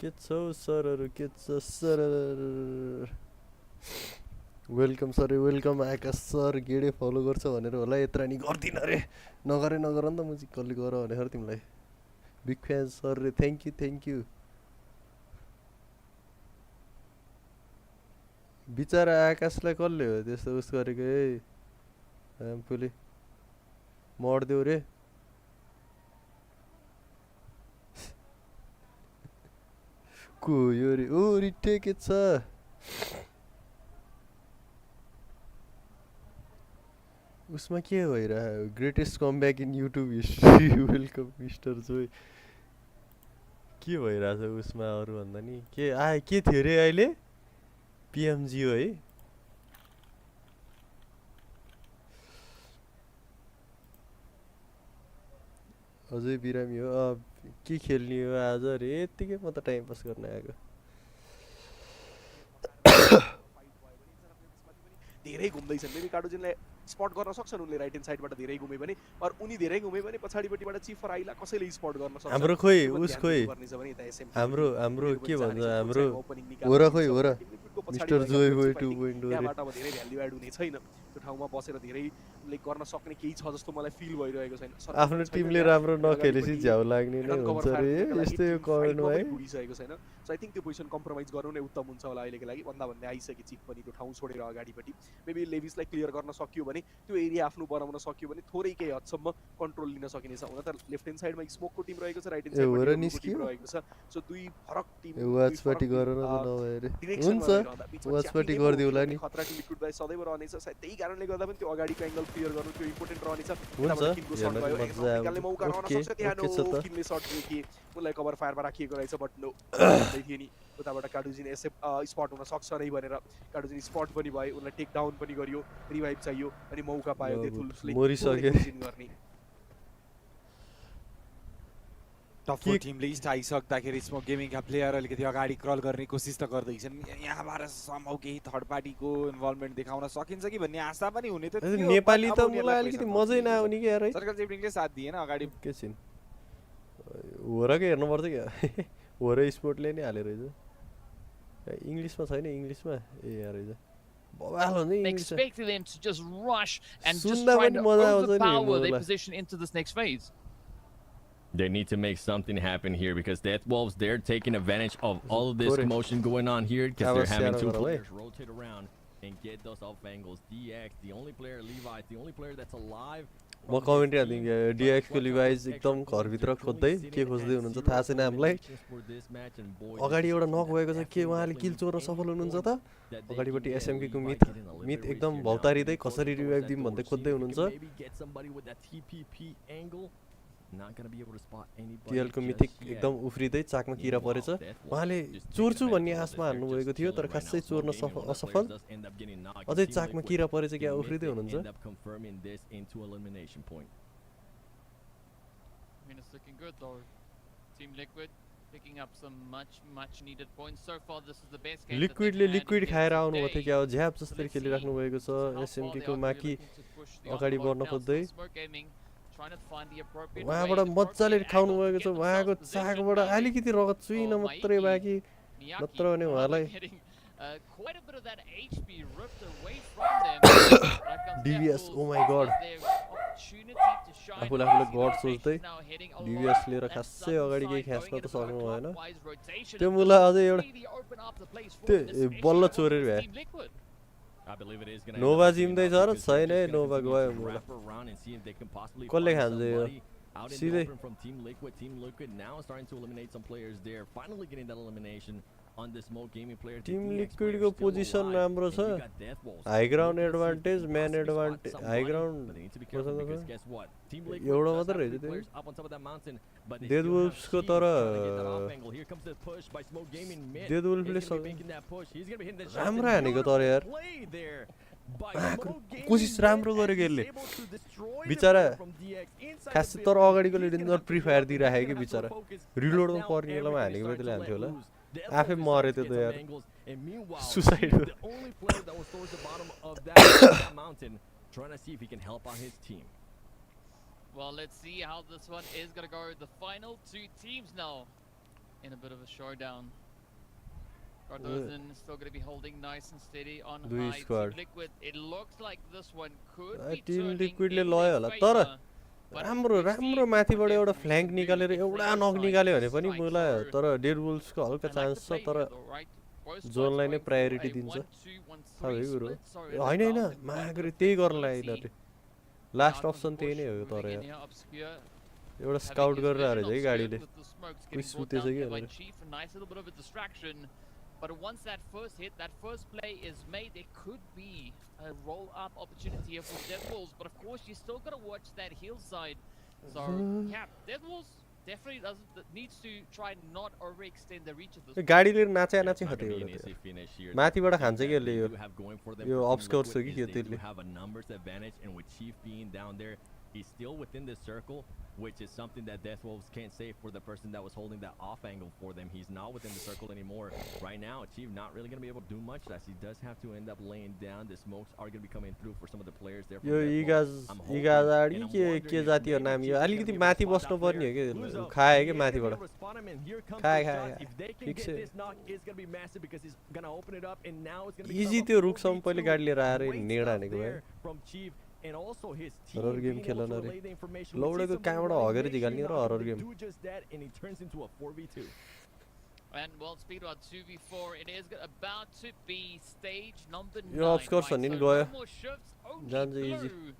Get so sir, get so sir. Welcome sir welcome Akash sir गेडे follow गर्छ भनेर होला यत्रा नि गर्दिन रे नगरे नगर नि त म चाहिँ कसले गर भनेर तिमीलाई बिग फ्यान सर रे थ्याङ्क यू बिचारा आकाशलाई कसले हो त्यस्तो उस गरेको है आम्फुले मर्देऊ रे को यो रे ओ रिटेक छ उसमा के भइरहेको greatest comeback in YouTube history welcome mister Joy के भइरहेछ उसमा अरू भन्दा नि के आए के थियो रे अहिले पिएमजी हो है अझै बिरामी हो के खेल्ने हो आज रे यत्तिकै म त टाइम पास गर्न आएको धेरै घुम्दैछन् मेबी कार्डोजिनलाई स्पट गर्न सक्छन् उनले राइट ह्यान्ड साइडबाट धेरै घुमे भने और उनी धेरै घुमे भने पछाडीपट्टिबाट चिफ फराइला कसैले स्पट गर्न सक्छ हाम्रो खोइ उस खोइ हाम्रो के भन्छ हाम्रो ओरा खोइ ओरा मिस्टर जोय बोय 2.0 त्यहाँबाट अब धेरै भ्याल्यु एड हुने छैन त्यो ठाउँमा बसेर धेरैले गर्न सक्ने केही छ जस्तो मलाई फिल भइरहेको छैन आफ्नो टिमले राम्रो नखेलेसी झ्याउ लाग्ने नै हुन्छ रे यस्तो यो कमेन्टमा है बुझिसकेको छैन सो आई थिंक त्यो पोजिसन कम्प्रोमाइज गर्नु नै उत्तम हुन्छ होला अहिलेको लागि भन्दा भन्दै आइसके चिफ पनि त्यो ठाउँ छोडेर अगाडिपट्टि मेबी लेभिसलाई क्लियर गर्न सक्यो भने त्यो एरिया आफ्नो बनाउन सक्यो भने थोरै केही हदसम्म कन्ट्रोल लिन सकिनेछ हुन त लेफ्ट ह्यान्ड साइडमा स्मोकको टिम रहेको छ राइट ह्यान्ड साइडमा टिम रहेको छ सो दुई फरक टिम वाचपट्टि गरेर नभए रे हुन्छ वाचपट्टि गर्दिउला नि खतरा टिम लिक्विड बाइ सदैव रहनेछ सायद त्यही कारणले गर्दा पनि त्यो अगाडिको एंगल क्लियर गर्नु त्यो इम्पोर्टेन्ट रहनेछ हुन्छ मौका रहन सक्छ त्यहाँ किनले शट देखि उनलाई कभर फायरमा राखिएको रहेछ बट नो थियो नि उताबाट कार्डोजिन एसएफ स्पट हुन सक्छ नै भनेर कार्डोजिन स्पट पनि भयो उनलाई टेक डाउन पनि गरियो रिभाइभ चाहियो अनि मौका पायो डेथुल्सले मरिसक्यो गर्ने टप टिमले इस्ट आइसक्दाखेरि स्मोक गेमिङका प्लेयर अलिकति अगाडि क्रल गर्ने कोसिस त गर्दैछन् यहाँबाट समहाउ केही थर्ड पार्टीको इन्भल्भमेन्ट देखाउन सकिन्छ कि भन्ने आशा पनि हुने त थियो नेपाली त मलाई अलिकति मजै नआउने के यार सर्कल जेप्टिङले साथ दिएन अगाडि के छिन् होरकै हेर्नु पर्छ क्या होर स्पोर्टले नै हालेर रहेछ इङ्ग्लिसमा छैन इङ्ग्लिसमा ए यार रहेछ बवाल हो नि expecting them to just rush and just सुन्दा try पनि to मजा आउँछ नि overpower their मलाई position into this next phase. They need to make something happen here because Death Wolves, they're taking advantage of all of this commotion going on here because they're having two players rotate around and get those off angles. DX, the only player, Levi, the only player that's alive. म comment हाल्दिनँ DX को लिभाइज एकदम घरभित्र खोज्दै के खोज्दै हुनुहुन्छ थाहा छैन हामीलाई अगाडि एउटा नक भएको छ के उहाँले किल चोर्न सफल हुनुहुन्छ त अगाडिपट्टि एसएमके को मिथ एकदम भौतारिँदै कसरी रिभाइभ दिउँ भन्दै खोज्दै हुनुहुन्छ टिएलको मिथिक एकदम उफ्रिँदै चाकमा किरा परेछ उहाँले चोर्छु भन्ने आशमा हान्नुभएको थियो तर खासै चोर्न असफल अझै चाकमा किरा परेछ क्या उफ्रिँदै हुनुहुन्छ It's looking good though. Team Liquid picking up some much needed points so far. This is the best game. लिक्विडले लिक्विड खाएर आउनु भयो क्या झ्याप जस्तै खेलिराख्नु भएको छ एसएमके को माकी अगाडि बढ्न खोज्दै उहाँबाट मजाले खाउनु भएको छ उहाँको चाकबाट अलिकति रगत चुइन मात्रै बाँकी नत्र भने उहाँलाई डिभिएस ओ माई गड आफूलाई गड सोच्दै डिभिएस लिएर खासै अगाडि केही ख्यास्न त सक्नु भएन त्यो मुला अझै एउटा त्यो बल्ल चोरेर भए नोभा जिम्दैछ र छैन है नोभा गयो मुला कसले खान्छ यो सिधै टिम लिक्विडको पोजिसन राम्रो छ हाई ग्राउन्ड एडभान्टेज म्यान एडभान्टेज हाई ग्राउन्ड एउटा मात्र रहेछ त्यो डेड वुल्फ्सको तर डेड वुल्फले राम्रो हानेको तर यार कोसिस राम्रो गरेको यसले बिचरा खास तर अगाडिको लेडिन प्री फायर दिइराखेको कि बिचरा रिलोडमा पर्ने बेलामा हानेको बेला त्यसले हान्थ्यो होला आफै मरे त्यो त यार suicide Well, let's see how this one is going to go. The final two teams now. in a bit of a showdown. Ryzen is still going to be holding nice and steady on Dui high. squad. Team Liquid, it looks like this one could be Team turning Liquid in ले their लयो होला तर favor. But राम्रो we've राम्रो seen माथिबाट what एउटा Deadwolves फ्ल्याङ्क can do निकालेर if एउटा they नक decide निकाल्यो to भने पनि strike. मलाई So तर डेडवुल्सको हल्का they like चान्स to छ play तर here though, right? Both sides जोनलाई नै going for प्रायोरिटी a दिन्छ 1-2-1-3 सबै कुरो split. So ए, it's होइन होइन about the मागरे bundle त्यही of गर्न लाग्यो flexibility. यिनीहरूले last Out of option the त्यही bush, नै हो तर moving in यार here, Obscure एउटा having स्काउट his गरेर vision हारेछ है गाडीले obscured with the smokes कोही getting brought सुतेछ down कि here by भनेर Chief. A nice little bit of a distraction. But once that first hit, that first play is made, there could be a roll-up opportunity here for Deadwolves. But of course, you still got to watch that heel side. So, Cap, Deadwolves definitely needs to try not overextend the reach of this. गाडीले नाचे नाचे It's not खते gonna be an एउटा easy finish here. माथिबाट The thing खान्छ that कि यसले they yo do have going for them yo for Team obscures हो Liquid कि is यो they do त्यसले have a numbers advantage, and with Chief being down there, he's still within the circle, which is something that Deathwolves can't say for the person that was holding that off angle for them. He's not within the circle anymore. Right now, Chief not really going to be able to do much, as he does have to end up laying down. The smokes are going to be coming through for some of the players there. यो इगाजाडी के जाति हो नाम यो अलिकति माथि बस्नु पर्ने हो कि खाए कि माथिबाट खाए खाए ठिक छ इजी त्यो रुखसम्म पहिले गाडी लिएर आएर नेड हानेको भए हरर गेम खेलन अरे लौडेको कहाँबाट हगेर झिकाल्ने र horror game And well, speaking about 2v4, it is about to be stage number 9. Yo obscures right? नि So गयो no more shifts, only जान्छ easy blue.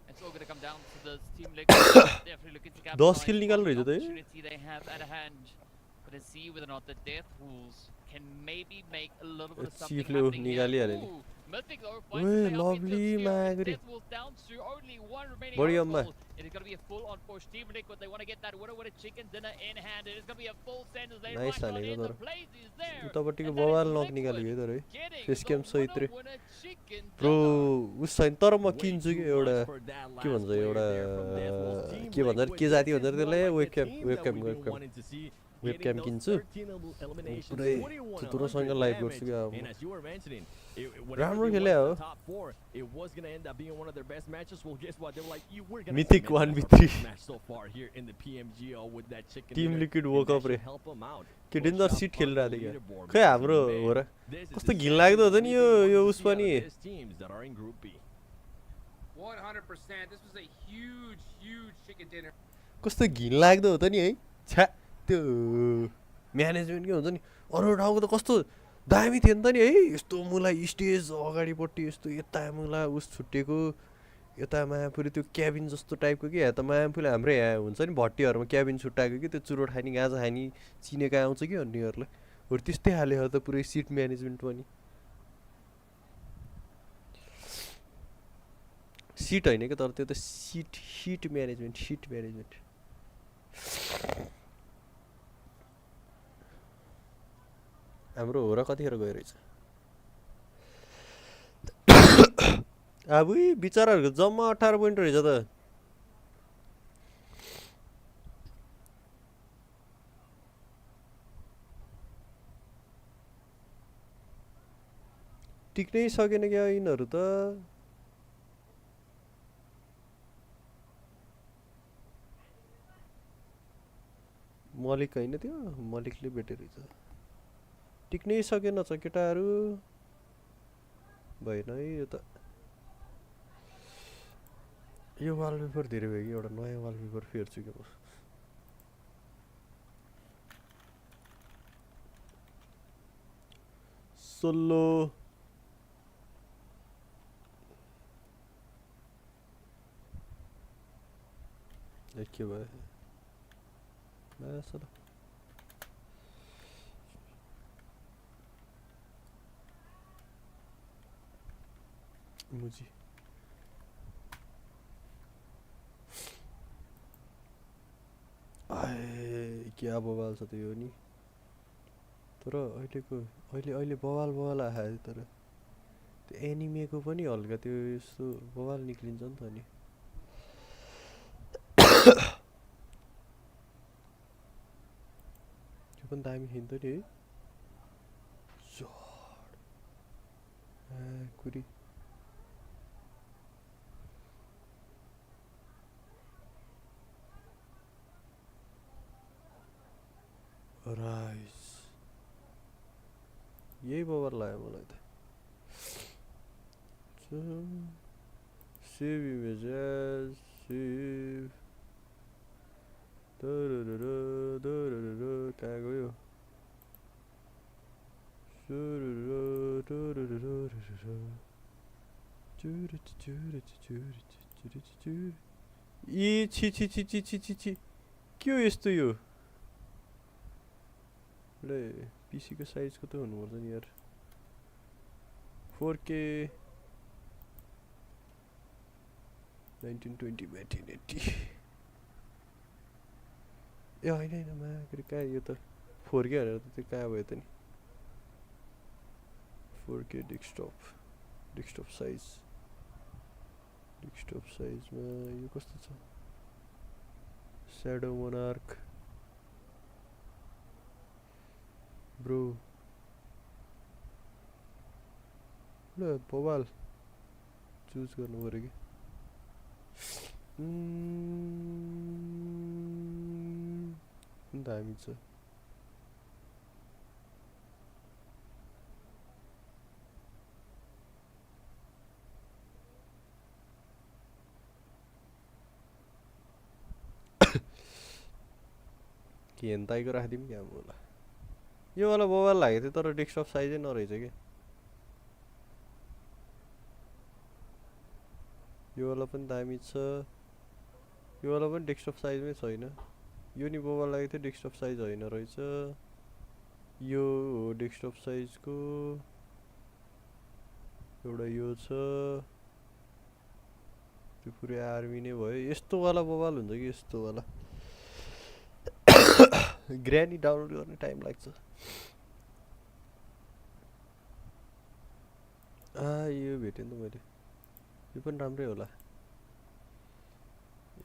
It's all going to come down to this team. Definitely looking to 10 capitalize kill on निकाल the रहेछ त opportunity they have at hand. But let's see whether or not the Deathwolves can maybe make a little bit of something Chief ले happening निकालिहाल्यो here. नि Ooh, Mythic though ओए finds a way up into lovely obscure. मागरी Deathwolves down to only one remaining बढी अम्मा overall. It is going to be a full-on push. Team Liquid, they want to get that winner with a chicken dinner in hand. It is going to be a full send as they nice rush on हानेको in. The तर blaze is there. उतापट्टिको And that is बवाल नक Liquid निकाल्यो है तर है getting face the क्याम सहित रे winner chicken bro dinner. उस छैन तर म किन्छु कि एउटा के भन्छ एउटा के भन्छ के जाति भन्छ त्यसलाई वेबक्याम किन्छु पुरै चतुरोसँग लाइभ गर्छु क्या राम्रो खेले हो mythic 1v3 Tim liquid woke up रे के डेन्जर सिट खेलिरहेको थियो क्या खै हाम्रो हो र कस्तो घिन लाग्दो हुन्छ नि यो उस पनि 100%. This was a huge chicken dinner. कस्तो घिन लाग्दो हो त नि है छ्या त्यो म्यानेजमेन्ट के हुन्छ नि अरू ठाउँको त कस्तो दामी थियो नि त नि है यस्तो मुलाई स्टेज अगाडिपट्टि यस्तो यता मुला उस छुट्टिएको यता मायापुरी त्यो क्याबिन जस्तो टाइपको कि यता मायापुरी हाम्रो यहाँ हुन्छ नि भट्टीहरूमा क्याबिन छुट्टाएको कि त्यो चुरोट खाने गाजा खाने चिनेको आउँछ कि अन्यहरूलाई हो त्यस्तै हाल्यो त पुरै सिट म्यानेजमेन्ट पनि सिट होइन क्या तर त्यो त सिट म्यानेजमेन्ट हाम्रो हो र कतिखेर गयो रहेछ अब बिचराहरूको जम्मा 18 पोइन्ट रहेछ त टिक्नै सकेन क्या यिनीहरू त मलिक होइन त्यो मलिकले भेटेर रहेछ टिक्नै सकेन छ केटाहरू भएन है यो त यो वालपेपर धेरै भयो कि एउटा नयाँ वालपेपर फेर्छु कि म सोलो के भयो सर मुजी आए क्या बवाल छ त्यो नि तर अहिले बवाल आयो तर त्यो एनिमेको पनि हल्का त्यो यस्तो बवाल निक्लिन्छ नि त नि त्यो पनि दामी खेल्छ नि है कुरी राइज यही बबर लाग्यो मलाई त सेभ इमेजेस सेभ कहाँ गयो ई छि छि छि छि छि छि छि के हो यस्तो यो ले पीसी को साइज को त हुनुपर्छ नि यार 4K 1920 by 1080 ए होइन होइन मागेर कहाँ यो त 4K भनेर त त्यो कहाँ भयो त नि 4K डेस्कटप साइजमा यो कस्तो छ स्याडो मोनार्क ब्रो ल बवाल चुज गर्नु पर्यो कि दामी छ के हेन्ताइको राखिदिउँ क्या होला यो वाला बवाल लागेको थियो तर डेस्कटप साइजै नरहेछ कि यो वाला पनि दामी छ यो वाला पनि डेस्कटप साइजमै छैन यो नि बवाल लागेको थियो डेस्कटप साइज होइन रहेछ यो हो डेस्कटप साइजको एउटा यो छ त्यो पुरै आर्मी नै भयो यस्तो वाला बवाल हुन्छ कि यस्तो वाला ग्रानी डाउनलोड गर्ने टाइम लाग्छ यो भेटेँ नि त मैले यो पनि राम्रै होला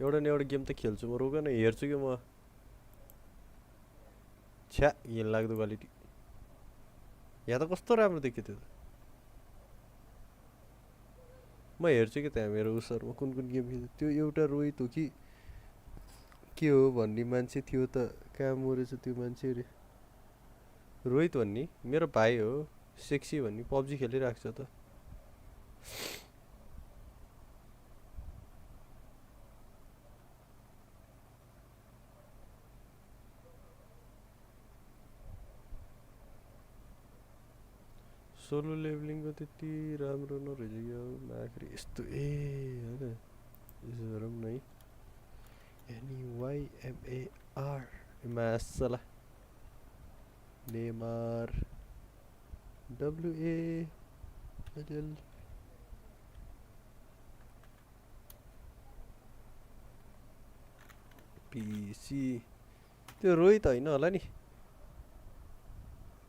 एउटा न एउटा गेम त खेल्छु म रोक न हेर्छु कि म छ्या घिन लाग्दो क्वालिटी यहाँ त कस्तो राम्रो देख्यो त्यो म हेर्छु कि त्यहाँ मेरो उसरमा कुन कुन गेम खेल्छ त्यो एउटा रोहित हो कि के हो भन्ने मान्छे थियो त कहाँ मरेछ त्यो मान्छे अरे रोहित भन्ने मेरो भाइ हो सेक्सी भन्ने पब्जी खेलिरहेको छ त सोलो लेभलिङको त्यति राम्रो नरहेछ यो माख्री यस्तो ए होइन यसो गरौँ न है NEYMAR मासला नेमार WALL PC त्यो रोहित होइन होला नि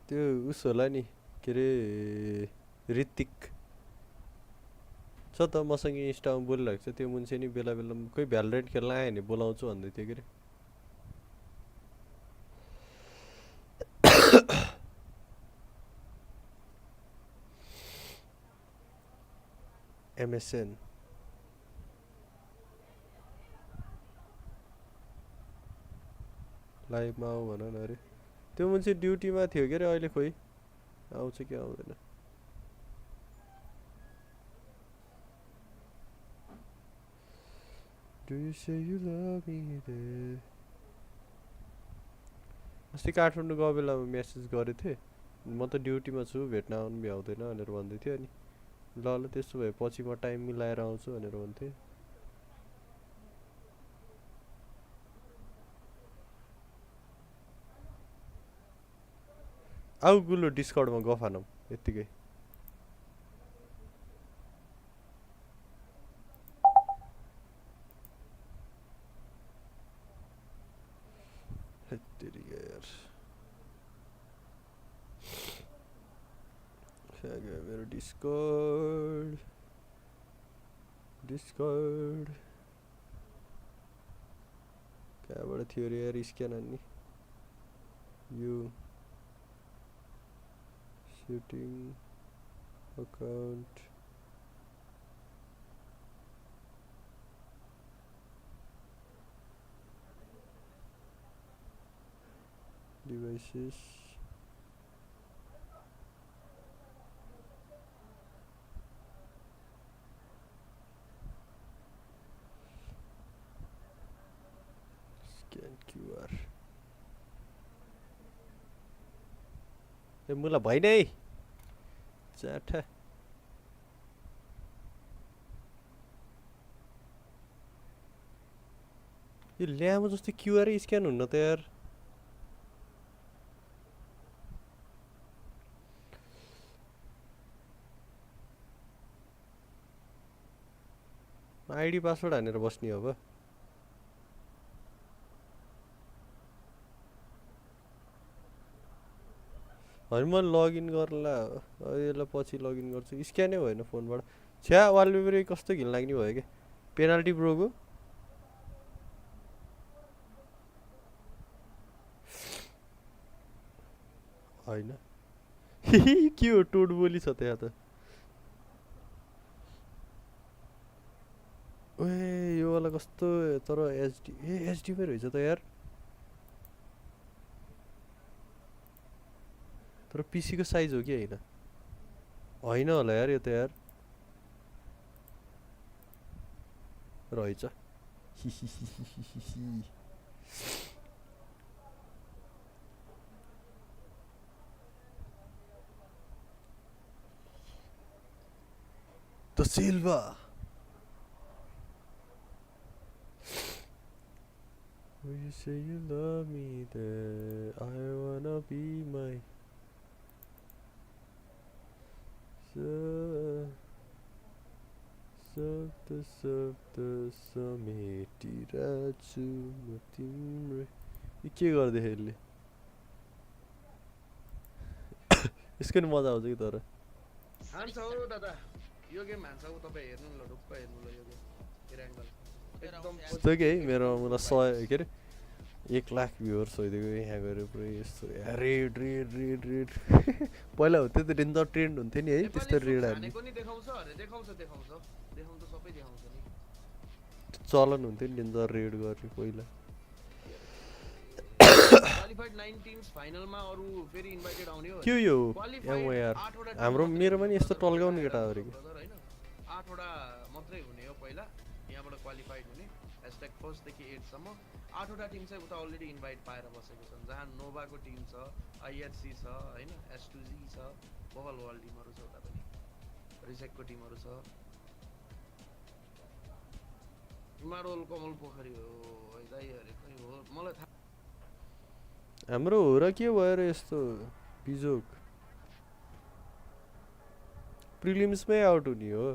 त्यो उस होला नि के अरे ऋतिक छ त मसँग इन्स्टामा बोलिरहेको छ त्यो मुन्छे नि बेला बेलामा कोही भ्यालोरेन्ट खेल्न आयो भने बोलाउँछु भन्दै थियो के अरे MSN लाइभमा आऊ भन न अरे त्यो मान्छे ड्युटीमा थियो के अरे अहिले खोइ आउँछ कि आउँदैन Do you say you love me there? अस्ति काठमाडौँ गएको बेलामा मेसेज गरेको थिएँ म त ड्युटीमा छु भेट्न आउनु भ्याउँदैन भनेर भन्दै थियो अनि ल ल त्यसो भए पछि म टाइम मिलाएर आउँछु भनेर भन्थेँ आऊ गुलो डिस्कर्डमा गफ हानौँ यत्तिकै यार कहाँ गयो मेरो डिस्कर्ड कहाँबाट थियो अरे यार स्क्यान हान्ने यो setting account devices. Scan QR. ए मुला भइ नै चाठा यो ल्यामो जस्तो क्युआर स्क्यान हुन्न त यार आइडी पासवर्ड हानेर बस्ने हो अब होइन म लगइन गर्ला यसलाई पछि लगइन गर्छु स्क्यानै भएन फोनबाट छ्या वालपेपर कस्तो घिन लाग्ने भयो क्या पेनाल्टी ब्रोको होइन के हो टोड बोली छ त्यहाँ त ओए यो वाला कस्तो तर एचडी पै रहेछ त यार तर पीसी को साइज हो कि होइन होइन होला यार यो त यार रहेछ The Silva. Will you say you love me there? I wanna be my शब्द समेटिरहेछु म तिम्रै यो के गर्दै यसले यसको नि मजा आउँछ कि तर हान्छ हो दादा यो गेम हान्छ हो तपाईँ हेर्नु ल ढुक्क हेर्नु ल यो गेम एङ्गल एकदम यस्तो के है मेरो मलाई 100 के अरे 1 लाख भ्युअर्स भइदिएको यहाँ गएर पुरै यस्तो रेड रेड रेड रेड पहिला हो त्यो त डेन्जर ट्रेन्ड हुन्थ्यो नि है त्यस्तो रेड हान्ने देखाउँछ अरे देखाउँछ सबै देखाउँछ नि चलन हुन्थ्यो नि डेन्जर रेड गर्ने पहिला क्वालिफाइड 9 टिम्स फाइनलमा अरु फेरि इन्भाइटेड आउने हो के यो यार हाम्रो मेरो पनि यस्तो टल्काउने केटा हो रे हैन 8 वटा मात्रै हुने हो पहिला यहाँबाट क्वालिफाइड हुने #1 देखि 8 सम्म 8 वटा टिम चाहिँ उता अलरेडी इन्भाइट पाएर बसेको छन् जहाँ नोभाको टिम छ आईआरसी छ हैन एस2जी छ बबल वर्ल्ड टिमहरु छ उता पनि रिजेक्टको टिमहरु छ हिमारोल कमल पोखरी हो दाइ हरे खै हो मलाई थाहा हाम्रो हो र के भयो र यस्तो बिजोक प्रिलिम्समै आउट हुने हो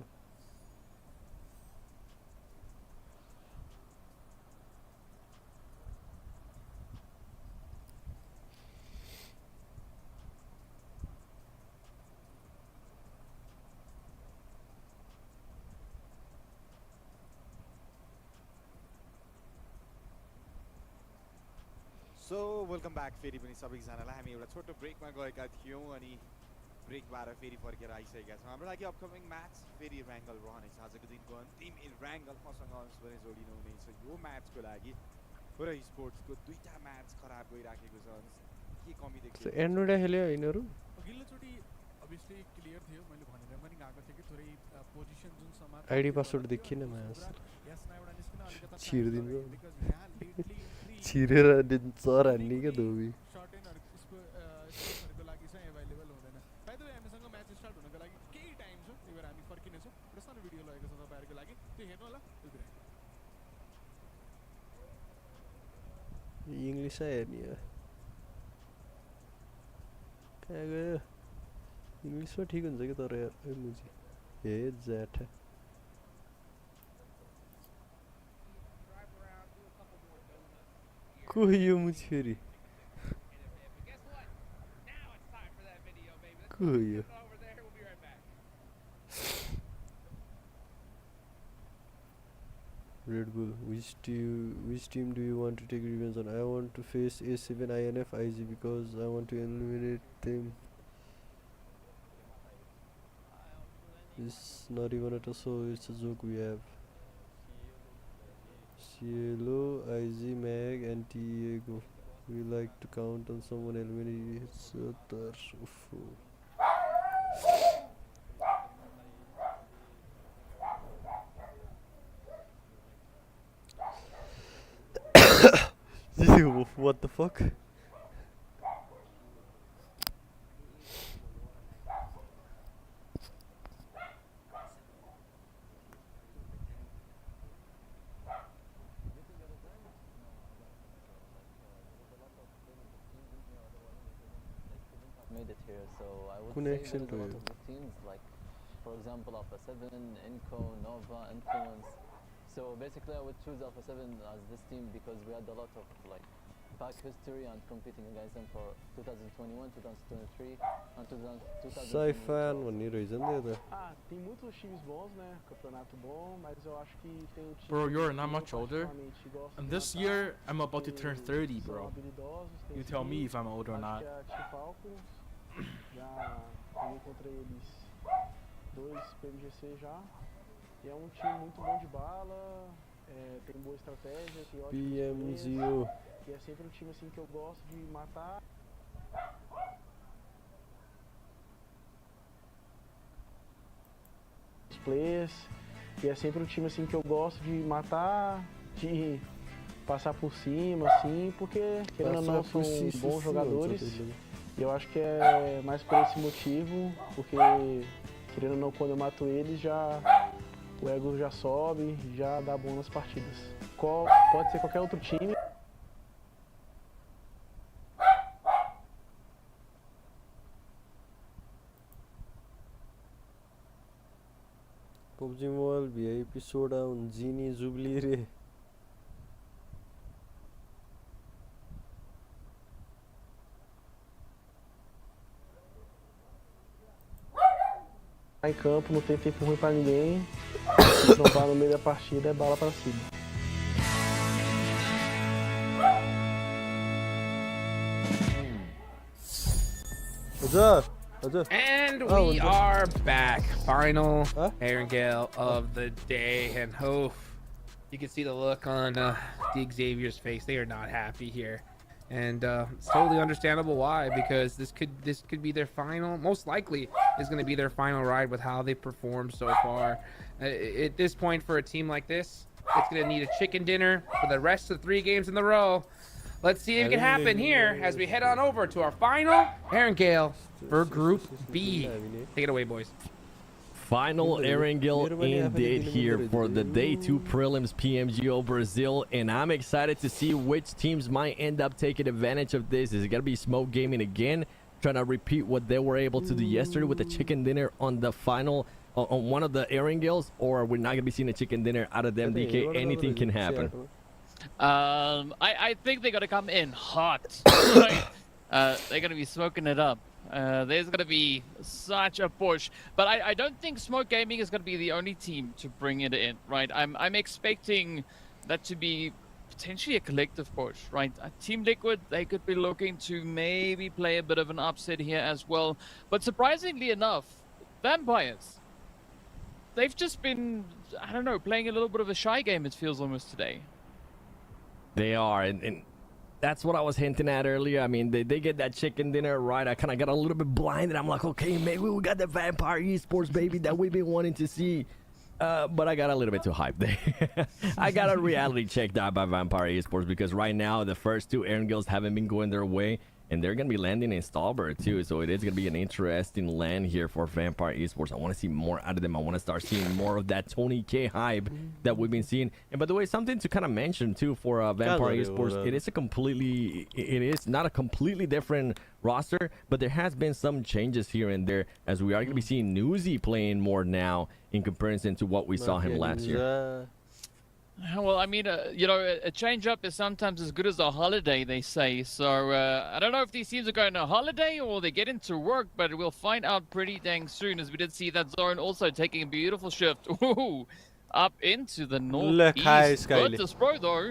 सो वेलकम ब्याक फेरि पनि सबैजनालाई हामी एउटा छोटो ब्रेकमा गएका थियौँ अनि ब्रेकबाट फेरि फर्केर आइसकेका छौँ हाम्रो लागि अपकमिङ म्याच फेरि ऱ्याङ्गल रहनेछ आजको दिनको अन्तिम ऱ्याङ्गल मसँग अंश पनि जोडिनु हुनेछ यो म्याचको लागि पुरै स्पोर्ट्सको दुईटा म्याच खराब गइराखेको छ के कमी देख्छ एन्ड्रोइड खेल्यो यिनीहरू अघिल्लोचोटि अभियसली क्लियर थियो मैले भनेर पनि गएको थिएँ कि थोरै पोजिसन जुन समाज आइडी पासवर्ड देखिन म्याच छिर्दिनु छिरेर चर हान्ने क्या धोबी सर्ट एन्डहरुको स्पोर्ट्सहरुको लागि चाहिँ अवेलेबल हुँदैन बाइ द वे हामीसँग म्याच स्टार्ट हुनको लागि केही टाइम छ त्यही भएर हामी फर्किनेछौँ एउटा सानो भिडियो लगेको छ तपाईहरुको लागि त्यो हेर्नु होला इंग्लिश हेर्ने हो कहाँ गयो इंग्लिशमा ठिक हुन्छ कि तर यार मुजी हे ज्याठा को यो मुजी फेरि को यो Red Bull, which team do you want to take revenge on? I want to face A7 INF IG because I want to eliminate them. It's not even a tussle, it's a joke we have. Cielo, IG, Mag and TEA go. We like to count on someone eliminating his other. What the fuck? Made it here, so I would Connection say there is a to lot of the teams, like for example Alpha 7, Inco, Nova, Influence. So basically I would choose Alpha 7 as this team because we had a lot of like back history and competing against them for 2021, 2023 and 2022. Sci-Fi one RYZEN there. Ah, tem muitos times bons, né? Campeonato bom, mas eu acho que tem um time. Bro, you're que not eu much older. particularmente gosto And de this matar, year, I'm about to turn que 30, são bro. habilidosos, têm You tell me skill. if I'm older or Acho not. que é a T-Falcons, já encontrei eles 2 PMGC já. E é um time muito bom de bala, tem boa estratégia, tem ótimos players. PMGO. E é sempre um time assim que eu gosto de matar. Os players. E é sempre um time assim que eu gosto de matar, de passar por cima, assim, porque querendo ou não são bons jogadores. E eu acho que é mais por esse motivo, porque querendo ou não quando eu mato eles já o ego já sobe, já dá bom nas partidas. Pode ser qualquer outro time. PUBG Mobile VIP Showdown Genie Jubilee रे Em campo, não tem tempo ruim pra ninguém. Se trombar no meio da partida é bala pra cima. And we are back. Final Erangel of the day. And you can see the look on the Xavier's face. They are not happy here. And it's totally understandable why, because this could be their final, most likely is going to be their final ride with how they performed so far. At this point, for a team like this, it's going to need a chicken dinner for the rest of the 3 games in a row. Let's see if it can happen here as we head on over to our final Erangel for Group B. Take it away, boys. Final Erangel indeed here for the Day 2 Prelims PMGO Brazil, and I'm excited to see which teams might end up taking advantage of this. Is it going to be Smoke Gaming again, trying to repeat what they were able to do yesterday with the chicken dinner on the final, on one of the Erangels, or we're not going to be seeing a chicken dinner out of them, DK? Anything can happen. I think they're going to come in hot. Right? They're going to be smoking it up. There's going to be such a push, but I don't think Smoke Gaming is going to be the only team to bring it in, right? I'm expecting that to be potentially a collective push, right? Team Liquid, they could be looking to maybe play a bit of an upset here as well, but surprisingly enough, Vampires, they've just been, I don't know, playing a little bit of a shy game, it feels almost today. They are, and that's what I was hinting at earlier. I mean, they get that chicken dinner right. I kind of got a little bit blinded. I'm like, okay, maybe we got the Vampire Esports, baby, that we've been wanting to see. But I got a little bit too hyped there. I got a reality check that by Vampire Esports, because right now the first 2 Erangels haven't been going their way, and they're going to be landing in Stalbert too. So it is going to be an interesting land here for Vampire Esports. I want to see more out of them. I want to start seeing more of that Tony K hype that we've been seeing. And by the way, something to kind of mention too for Vampire Esports, it is not a completely different roster, but there has been some changes here and there, as we are going to be seeing Newsy playing more now in comparison to what we saw him last year. Well, I mean, you know, a change-up is sometimes as good as a holiday, they say. So, I don't know if these teams are going on a holiday or they get into work, but we'll find out pretty dang soon, as we did see that Zone also taking a beautiful shift up into the northeast. Virtus Pro, though,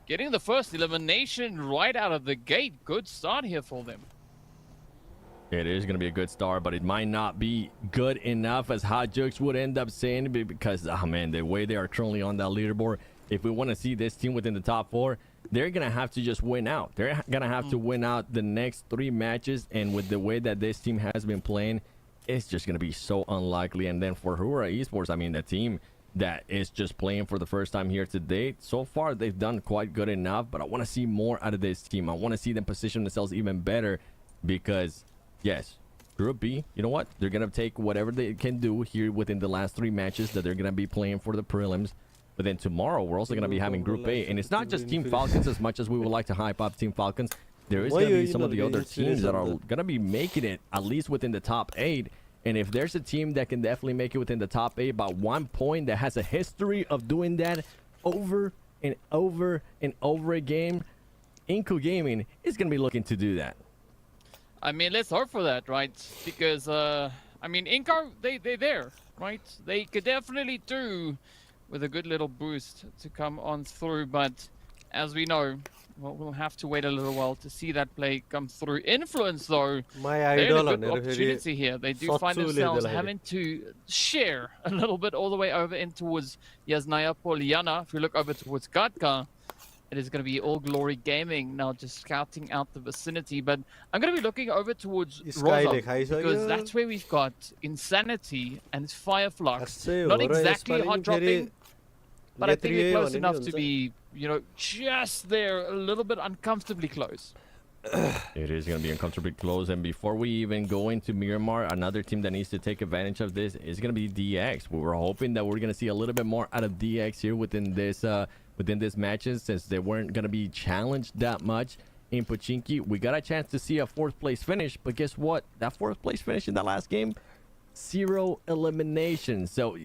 getting the first elimination right out of the gate. Good start here for them. It is going to be a good start, but it might not be good enough, as Hot Jokes would end up saying, because, oh man, the way they are currently on that leaderboard, if we want to see this team within the top 4, they're gonna have to just win out. They're gonna have to win out the next 3 matches, and with the way that this team has been playing, it's just gonna be so unlikely. And then for Hura Esports, I mean, the team that is just playing for the first time here today, so far they've done quite good enough, but I want to see more out of this team. I want to see them position themselves even better, because yes, Group B, you know what, they're gonna take whatever they can do here within the last 3 matches that they're gonna be playing for the prelims. But then tomorrow we're also gonna be having Group A, and it's not just Team Falcons as much as we would like to hype up Team Falcons. There is gonna be some of the other teams that are gonna be making it at least within the top 8. And if there's a team that can definitely make it within the top 8 by 1 point, that has a history of doing that over and over and over again, Inco Gaming is going to be looking to do that. I mean, let's hope for that, right? Because, I mean, Inco, they're there, right? They could definitely do with a good little boost to come on through. But as we know, well, we'll have to wait a little while to see that play come through. Influence, though, they're in a good opportunity here. They do find themselves having to share a little bit all the way over in towards Yasnaya Poliana. If we look over towards Gatka, it is going to be All Glory Gaming now just scouting out the vicinity. But I'm going to be looking over towards Rosa, because that's where we've got Insanity and Fireflux. Not exactly hot dropping, but I think they're close enough to be, you know, just there, a little bit uncomfortably close. It is going to be uncomfortably close. And before we even go into Miramar, another team that needs to take advantage of this is going to be DX. We were hoping that we're going to see a little bit more out of DX here within this matches, since they weren't going to be challenged that much in Pochinki. We got a chance to see a 4th place finish, but guess what? That 4th place finish in that last game, 0 eliminations. So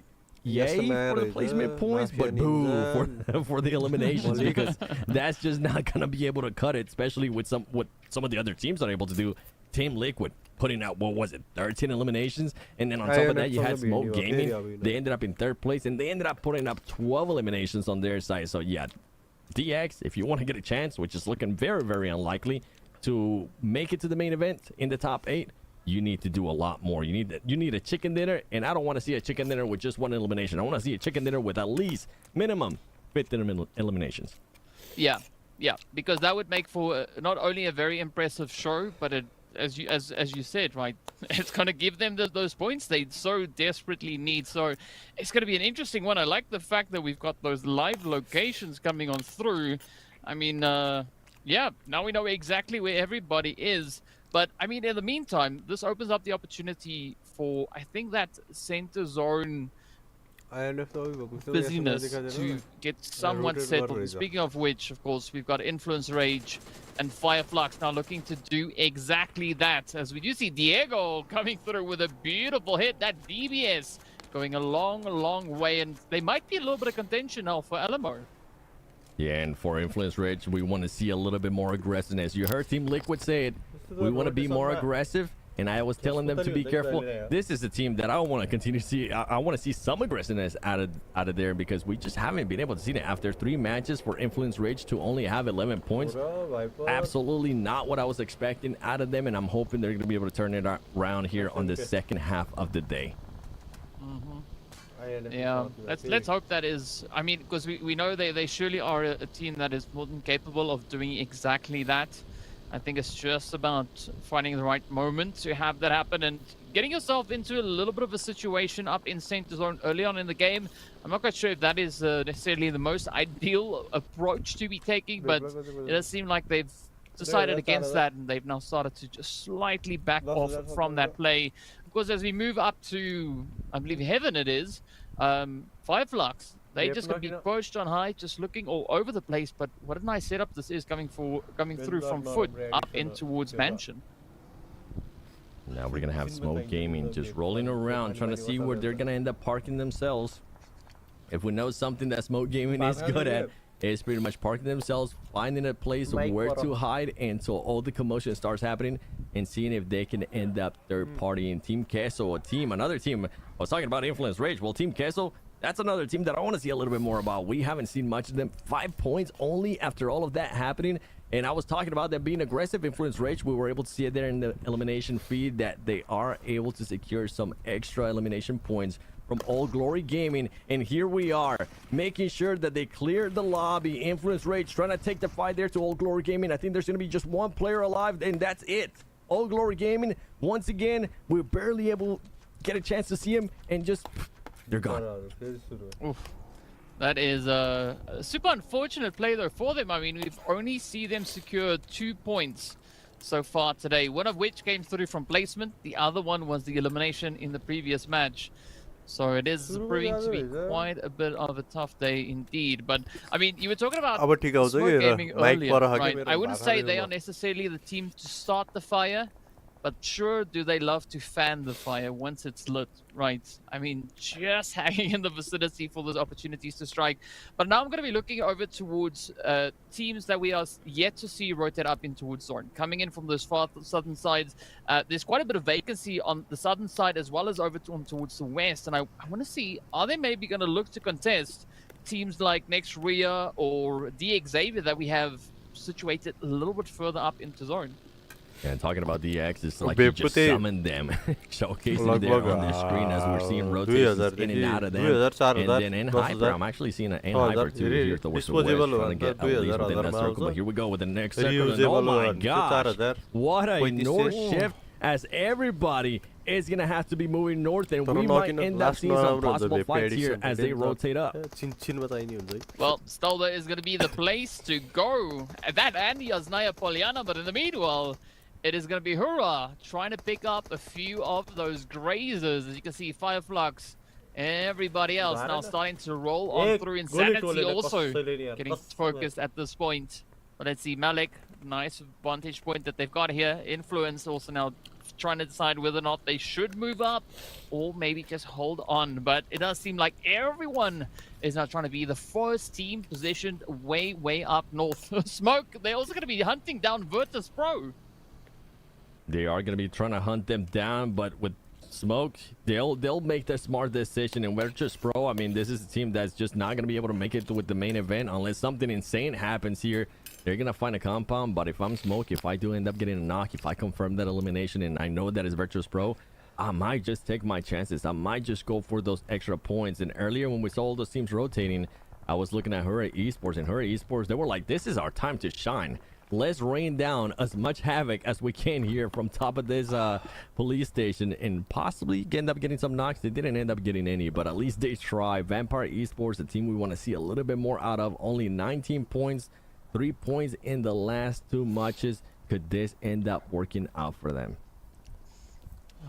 yay for the placement points, but boo for the eliminations, because that's just not gonna be able to cut it, especially with what some of the other teams are able to do. Team Liquid putting out, what was it, 13 eliminations, and then on top of that you had Smoke Gaming. They ended up in 3rd place, and they ended up putting up 12 eliminations on their side. So yeah, DX, if you want to get a chance, which is looking very, very unlikely, to make it to the main event in the top 8, you need to do a lot more. You need a chicken dinner, and I don't want to see a chicken dinner with just 1 elimination. I want to see a chicken dinner with at least minimum 15 eliminations. Yeah, because that would make for not only a very impressive show, but as you said, right, it's going to give them those points they so desperately need. So it's going to be an interesting one. I like the fact that we've got those live locations coming on through. I mean, yeah, now we know exactly where everybody is. But, I mean, in the meantime, this opens up the opportunity for, I think, that center zone busyness to get somewhat settled. Speaking of which, of course, we've got Influence Rage and Fireflux now looking to do exactly that. As we do see Diego coming through with a beautiful hit. That DBS going a long, long way. And they might be a little bit of contention now for Alamo. Yeah, and for Influence Rage, we want to see a little bit more aggressiveness. You heard Team Liquid say it. We want to be more aggressive, and I was telling them to be careful. This is a team that I want to continue to see. I want to see some aggressiveness out of there, because we just haven't been able to see it. After 3 matches for Influence Rage to only have 11 points, absolutely not what I was expecting out of them, and I'm hoping they're going to be able to turn it around here on the second half of the day. Yeah, let's hope that is. I mean, because we know they surely are a team that is more than capable of doing exactly that. I think it's just about finding the right moment to have that happen and getting yourself into a little bit of a situation up in center zone early on in the game. I'm not quite sure if that is necessarily the most ideal approach to be taking, but it does seem like they've decided against that, and they've now started to just slightly back off from that play. Because as we move up to, I believe, Heaven it is, Fireflux, they just going to be perched on high, just looking all over the place. But what a nice setup this is, coming through from foot up in towards Mansion. Now we're going to have Smoke Gaming just rolling around, trying to see where they're going to end up parking themselves. If we know something that Smoke Gaming is good at, it's pretty much parking themselves, finding a place where to hide until all the commotion starts happening, and seeing if they can end up third party in Team Queso, another team. I was talking about Influence Rage. Well, Team Queso, that's another team that I want to see a little bit more about. We haven't seen much of them. 5 points only after all of that happening. And I was talking about them being aggressive. Influence Rage, we were able to see it there in the elimination feed that they are able to secure some extra elimination points from All Glory Gaming. And here we are, making sure that they clear the lobby. Influence Rage trying to take the fight there to All Glory Gaming. I think there's going to be just one player alive, and that's it. All Glory Gaming, once again, we're barely able to get a chance to see him, and just, they're gone. Oof. That is a super unfortunate play though for them. I mean, we've only seen them secure 2 points so far today, one of which came through from placement. The other one was the elimination in the previous match. So it is proving to be quite a bit of a tough day indeed. But I mean, you were talking about Smoke Gaming earlier, right? I wouldn't say they are necessarily the team to start the fire, but sure do they love to fan the fire once it's lit, right? I mean, just hanging in the vicinity for those opportunities to strike. But now I'm going to be looking over towards teams that we are yet to see rotate up in towards Zorn. Coming in from those far southern sides, there's quite a bit of vacancy on the southern side as well as over towards the west. And I want to see, are they maybe going to look to contest teams like Next Ria or DX that we have situated a little bit further up into Zorn? And talking about DX, it's like you just summoned them, showcasing there on the screen as we're seeing rotations in and out of them. And then in Hyper, I'm actually seeing an in Hyper too here towards the west, trying to get at least within that circle. But here we go with the next circle, and oh my gosh, what a north shift, as everybody is going to have to be moving north, and we might end up seeing some possible fights here as they rotate up. Well, Stolder is going to be the place to go. That and Yasnaya Poliana, but in the meanwhile, it is going to be Hura trying to pick up a few of those grazers. As you can see, Fireflux, everybody else now starting to roll on through. Insanity also getting focused at this point. But let's see, Malik, nice vantage point that they've got here. Influence also now trying to decide whether or not they should move up or maybe just hold on. But it does seem like everyone is now trying to be the first team positioned way up north. Smoke, they're also going to be hunting down Virtus Pro. They are going to be trying to hunt them down, but with Smoke, they'll make the smart decision. And Virtus Pro, I mean, this is a team that's just not going to be able to make it with the main event unless something insane happens here. They're going to find a compound, but if I'm Smoke, if I do end up getting a knock, if I confirm that elimination and I know that it's Virtus Pro, I might just take my chances. I might just go for those extra points. And earlier when we saw all those teams rotating, I was looking at Hura Esports, and Hura Esports, they were like, this is our time to shine. Let's rain down as much havoc as we can here from top of this police station and possibly end up getting some knocks. They didn't end up getting any, but at least they try. Vampire Esports, a team we want to see a little bit more out of. Only 19 points, 3 points in the last 2 matches. Could this end up working out for them?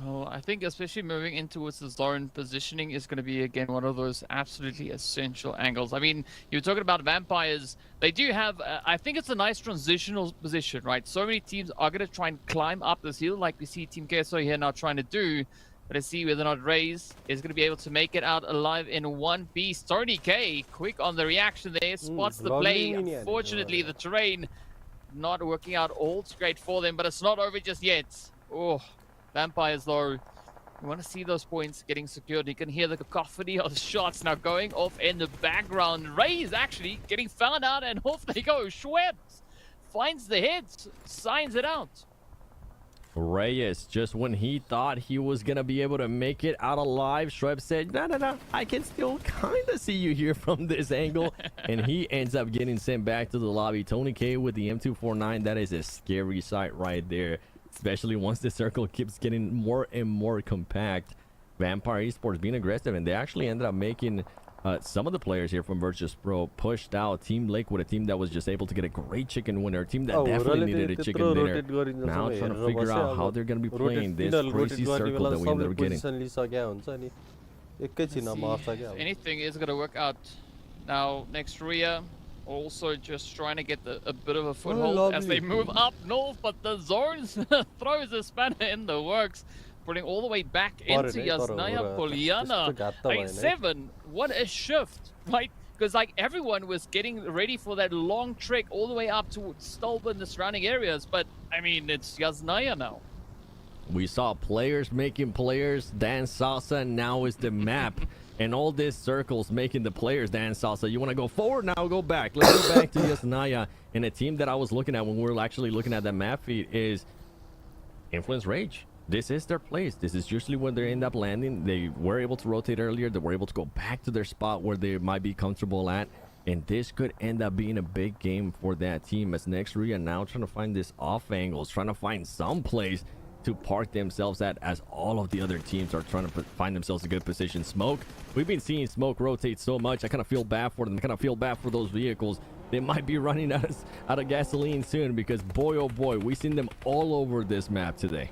Oh, I think especially moving in towards the Zoran, positioning is going to be, again, one of those absolutely essential angles. I mean, you were talking about Vampires. They do have, I think it's a nice transitional position, right? So many teams are going to try and climb up this hill like we see Team KSO here now trying to do. But let's see whether or not Raze is going to be able to make it out alive in one piece. Tony K, quick on the reaction there, spots the play. Unfortunately, the terrain not working out all too great for them, but it's not over just yet. Oh. Vampires though, you want to see those points getting secured. You can hear the cacophony of shots now going off in the background. Raze actually getting found out, and off they go. Schweppes finds the hit, signs it out. Reyes, just when he thought he was going to be able to make it out alive, Schweppes said, no, I can still kind of see you here from this angle. And he ends up getting sent back to the lobby. Tony K with the M249, that is a scary sight right there. Especially once the circle keeps getting more and more compact. Vampire Esports being aggressive, and they actually ended up making some of the players here from Virtus Pro pushed out. Team Lake with a team that was just able to get a great chicken winner. A team that definitely needed a chicken dinner. Now trying to figure out how they're going to be playing this crazy circle that we ended up getting. If anything is going to work out. Now, next Ria. Also just trying to get a bit of a foothold as they move up north, but the Zones throws a spanner in the works, putting all the way back into Yasnaya Poliana. Like 7, what a shift, right? Because like everyone was getting ready for that long trek all the way up towards Stolba and the surrounding areas, but I mean, it's Yasnaya now. We saw players making players dance salsa, and now is the map. And all these circles making the players dance salsa. You want to go forward now, go back. Let's go back to Yasnaya. And a team that I was looking at when we were actually looking at that map feed is Influence Rage. this is their place. This is usually when they end up landing. They were able to rotate earlier. They were able to go back to their spot where they might be comfortable at. And this could end up being a big game for that team, as next Rhea now trying to find this off angles, trying to find some place to park themselves at, as all of the other teams are trying to find themselves a good position. Smoke, we've been seeing Smoke rotate so much. I kind of feel bad for them. I kind of feel bad for those vehicles. They might be running out of gasoline soon, because boy oh boy, we've seen them all over this map today.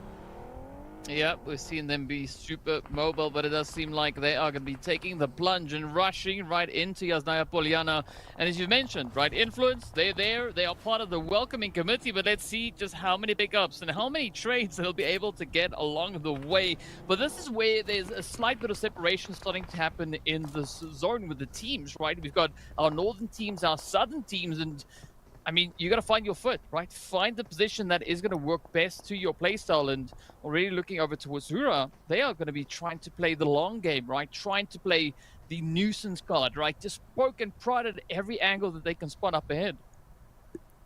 Yeah, we've seen them be super mobile, but it does seem like they are going to be taking the plunge and rushing right into Yasnaya Poliana. And as you mentioned, right, Influence, they're there, they are part of the welcoming committee, but let's see just how many pickups and how many trades they'll be able to get along the way. But this is where there's a slight bit of separation starting to happen in this zone with the teams, right? We've got our northern teams, our southern teams, and I mean, you got to find your foot, right? Find the position that is going to work best to your playstyle. And already looking over towards Hura, they are going to be trying to play the long game, right? Trying to play the nuisance card, right? Just poke and prod at every angle that they can spot up ahead.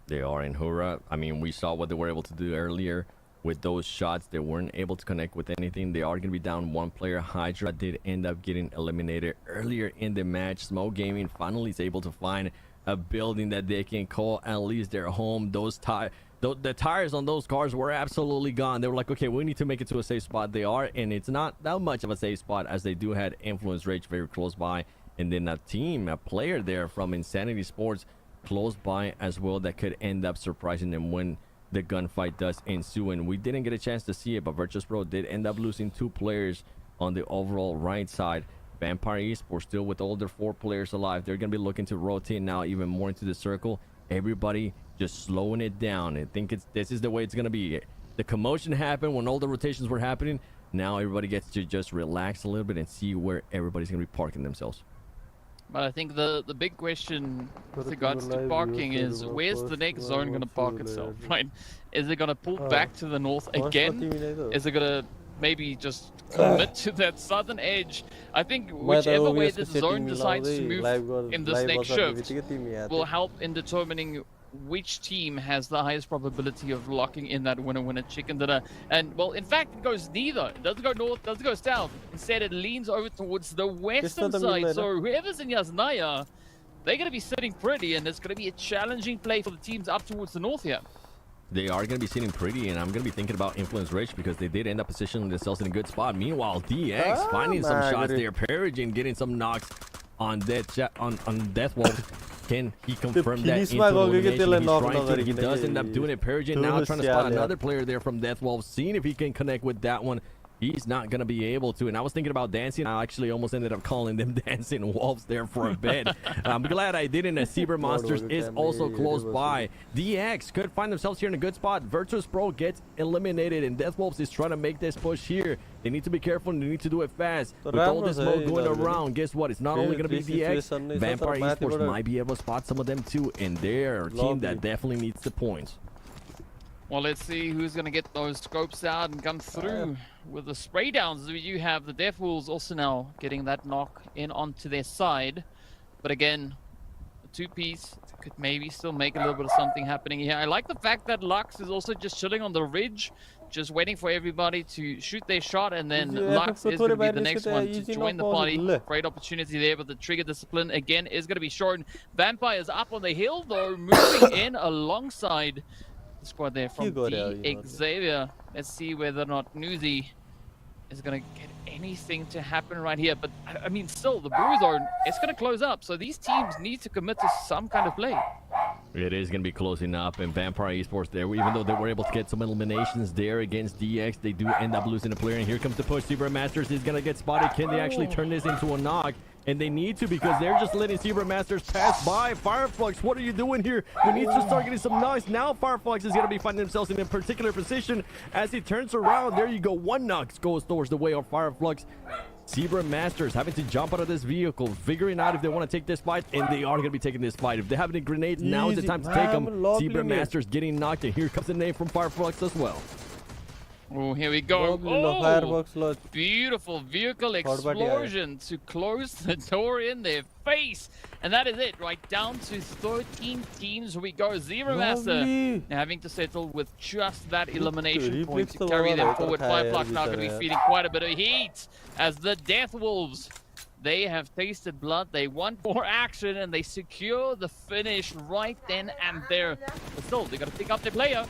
They are in Hura. I mean, we saw what they were able to do earlier with those shots. They weren't able to connect with anything. They are going to be down one player. Hydra did end up getting eliminated earlier in the match. Smoke Gaming finally is able to find a building that they can call at least their home. The tires on those cars were absolutely gone. They were like, okay, we need to make it to a safe spot. They are, and it's not that much of a safe spot, as they do had Influence Rage very close by, and then a player there from Insanity Sports close by as well, that could end up surprising them when the gunfight does ensue. And we didn't get a chance to see it, but Virtus Pro did end up losing 2 players on the overall right side. Vampire Esports still with all their 4 players alive. They're going to be looking to rotate now even more into the circle. Everybody just slowing it down. I think this is the way it's going to be. The commotion happened when all the rotations were happening. Now everybody gets to just relax a little bit and see where everybody's going to be parking themselves. But I think the big question with regards to parking is, where's the next zone going to park itself, right? Is it going to pull back to the north again? Is it going to maybe just commit to that southern edge? I think whichever way the zone decides to move in this next shift will help in determining which team has the highest probability of locking in that winner chicken dinner. And well, in fact, it goes neither. It doesn't go north, doesn't go south. Instead, it leans over towards the western side. So whoever's in Yasnaya, they're going to be sitting pretty, and it's going to be a challenging play for the teams up towards the north here. They are going to be sitting pretty, and I'm going to be thinking about Influence Rage, because they did end up positioning themselves in a good spot. Meanwhile, DX finding some shots there. Peregrine getting some knocks on Death Wolf. Can he confirm that into elimination? He does end up doing it. Peregrine now trying to spot another player there from Death Wolf, seeing if he can connect with that one. He's not going to be able to. And I was thinking about dancing. I actually almost ended up calling them dancing wolves there for a bit. I'm glad I didn't, as Zebra Monsters is also close by. DX could find themselves here in a good spot. Virtus Pro gets eliminated, and Death Wolves is trying to make this push here. They need to be careful, and they need to do it fast. With all this smoke going around, guess what? It's not only going to be DX. Vampire Esports might be able to spot some of them too in their team that definitely needs the points. Well, let's see who's going to get those scopes out and come through with the spray downs. You have the Death Wolves also now getting that knock in onto their side. But again, the 2-piece could maybe still make a little bit of something happening here. I like the fact that Lux is also just chilling on the ridge, just waiting for everybody to shoot their shot, and then Lux is going to be the next one to join the party. Great opportunity there, but the trigger discipline again is going to be short. Vampire is up on the hill though, moving in alongside squad there from Xavier. Let's see whether or not Newsy is going to get anything to happen right here. But I mean, still, the blue zone, it's going to close up. So these teams need to commit to some kind of play. It is going to be closing up, and Vampire Esports there, even though they were able to get some eliminations there against DX, they do end up losing a player. And here comes the push. Zebra Masters is going to get spotted. Can they actually turn this into a knock? And they need to, because they're just letting Zebra Masters pass by. Fireflux, what are you doing here? We need to start getting some knocks. Now Fireflux is going to be finding themselves in a particular position as he turns around. There you go. One knock goes towards the way of Fireflux. Zebra Masters having to jump out of this vehicle, figuring out if they want to take this fight, and they are going to be taking this fight. If they have any grenades, now is the time to take them. Zebra Masters getting knocked, and here comes the name from Fireflux as well. Oh, here we go. Oh, beautiful vehicle explosion to close the door in their face. And that is it, right down to 13 teams we go. Zero Master now having to settle with just that elimination point to carry them forward. Fireflock now going to be feeling quite a bit of heat as the Death Wolves, they have tasted blood. They want more action and they secure the finish right then and there. But still, they got to pick up their player.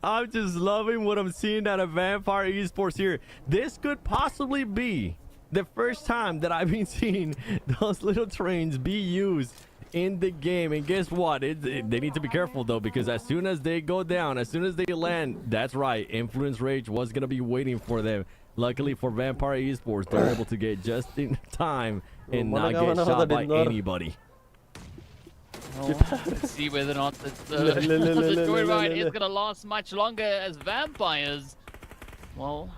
I'm just loving what I'm seeing out of Vampire Esports here. This could possibly be the first time that I've been seeing those little trains be used in the game. And guess what? They need to be careful though, because as soon as they go down, as soon as they land, that's right, Influence Rage was going to be waiting for them. Luckily for Vampire Esports, they're able to get just in time and not get shot by anybody. Oh, let's see whether or not the joyride is going to last much longer, as Vampires, well,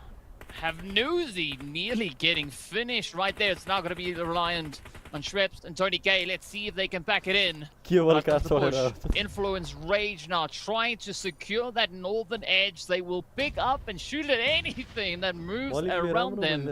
have Newsy nearly getting finished right there. It's now going to be reliant on Schweppes and Tony K. Let's see if they can pack it in. Influence Rage now trying to secure that northern edge. They will pick up and shoot at anything that moves around them.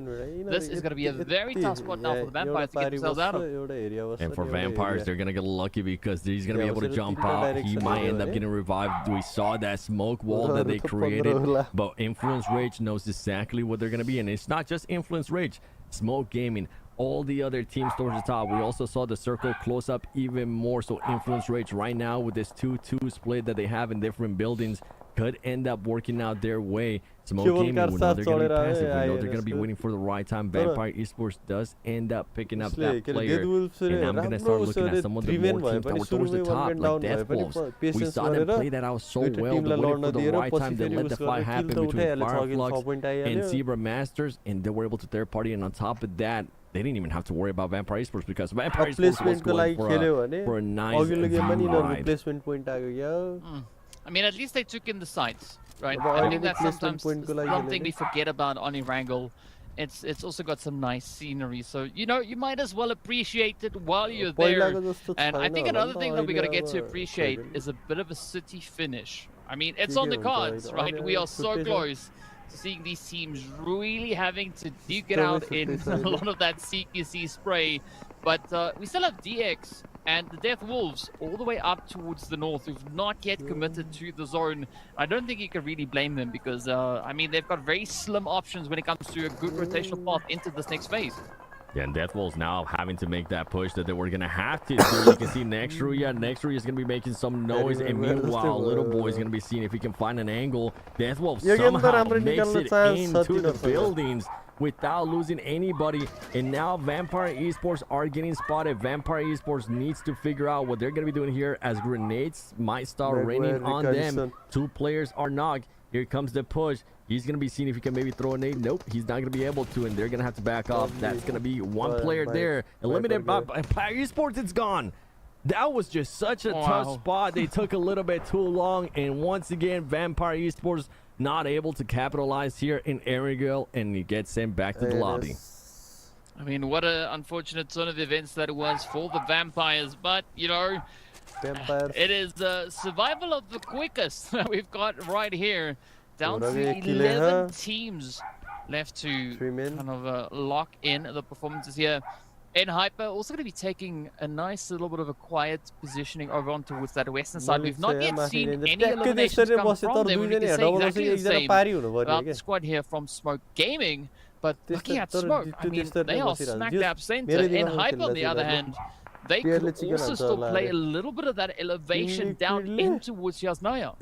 This is going to be a very tough spot now for the Vampires to get themselves out of. And for Vampires, they're going to get lucky because he's going to be able to jump out. He might end up getting revived. We saw that smoke wall that they created, but Influence Rage knows exactly what they're going to be. And it's not just Influence Rage, Smoke Gaming, all the other teams towards the top. We also saw the circle close up even more. So Influence Rage right now with this 2-2 split that they have in different buildings could end up working out their way. Smoke Gaming, we know they're going to be passive. We know they're going to be waiting for the right time. Vampire Esports does end up picking up that player. And I'm going to start looking at some of the more teams that were towards the top, like Death Wolves. We saw them play that out so well. They waited for the right time. They let the fight happen between Fireflux and Zebra Masters, and they were able to third party. And on top of that, they didn't even have to worry about Vampire Esports because Vampire Esports was going for a nice ride. I mean, at least they took in the sights, right? I think that's sometimes something we forget about on Erangel. It's also got some nice scenery, so you know, you might as well appreciate it while you're there. And I think another thing that we gotta get to appreciate is a bit of a city finish. I mean, it's on the cards, right? We are so close to seeing these teams really having to duke it out in a lot of that CQC spray. But we still have DX and the Death Wolves all the way up towards the north who've not yet committed to the zone. I don't think you can really blame them because, I mean, they've got very slim options when it comes to a good rotational path into this next phase. Yeah, and Death Wolves now having to make that push that they were going to have to do. You can see Nextruya is going to be making some noise, and meanwhile, Little Boy is going to be seeing if he can find an angle. Death Wolves somehow makes it into the buildings without losing anybody, and now Vampire Esports are getting spotted. Vampire Esports needs to figure out what they're going to be doing here as grenades might start raining on them. 2 players are knocked. Here comes the push. He's going to be seeing if he can maybe throw a nade. Nope, he's not going to be able to, and they're going to have to back off. That's going to be 1 player there. Eliminated by Vampire Esports. It's gone. That was just such a tough spot. They took a little bit too long, and once again, Vampire Esports not able to capitalize here in Erangel, and he gets sent back to the lobby. I mean, what an unfortunate turn of events that it was for the Vampires, but, you know, it is survival of the quickest that we've got right here. Down to 11 teams left to kind of lock in the performances here. And Hyper also going to be taking a nice little bit of a quiet positioning over on towards that western side. We've not yet seen any eliminations come from them. We can say exactly the same about the squad here from Smoke Gaming. But looking at Smoke, I mean, they are smack dab center. And Hyper, on the other hand, they could also still play a little bit of that elevation down in towards Yasnaya.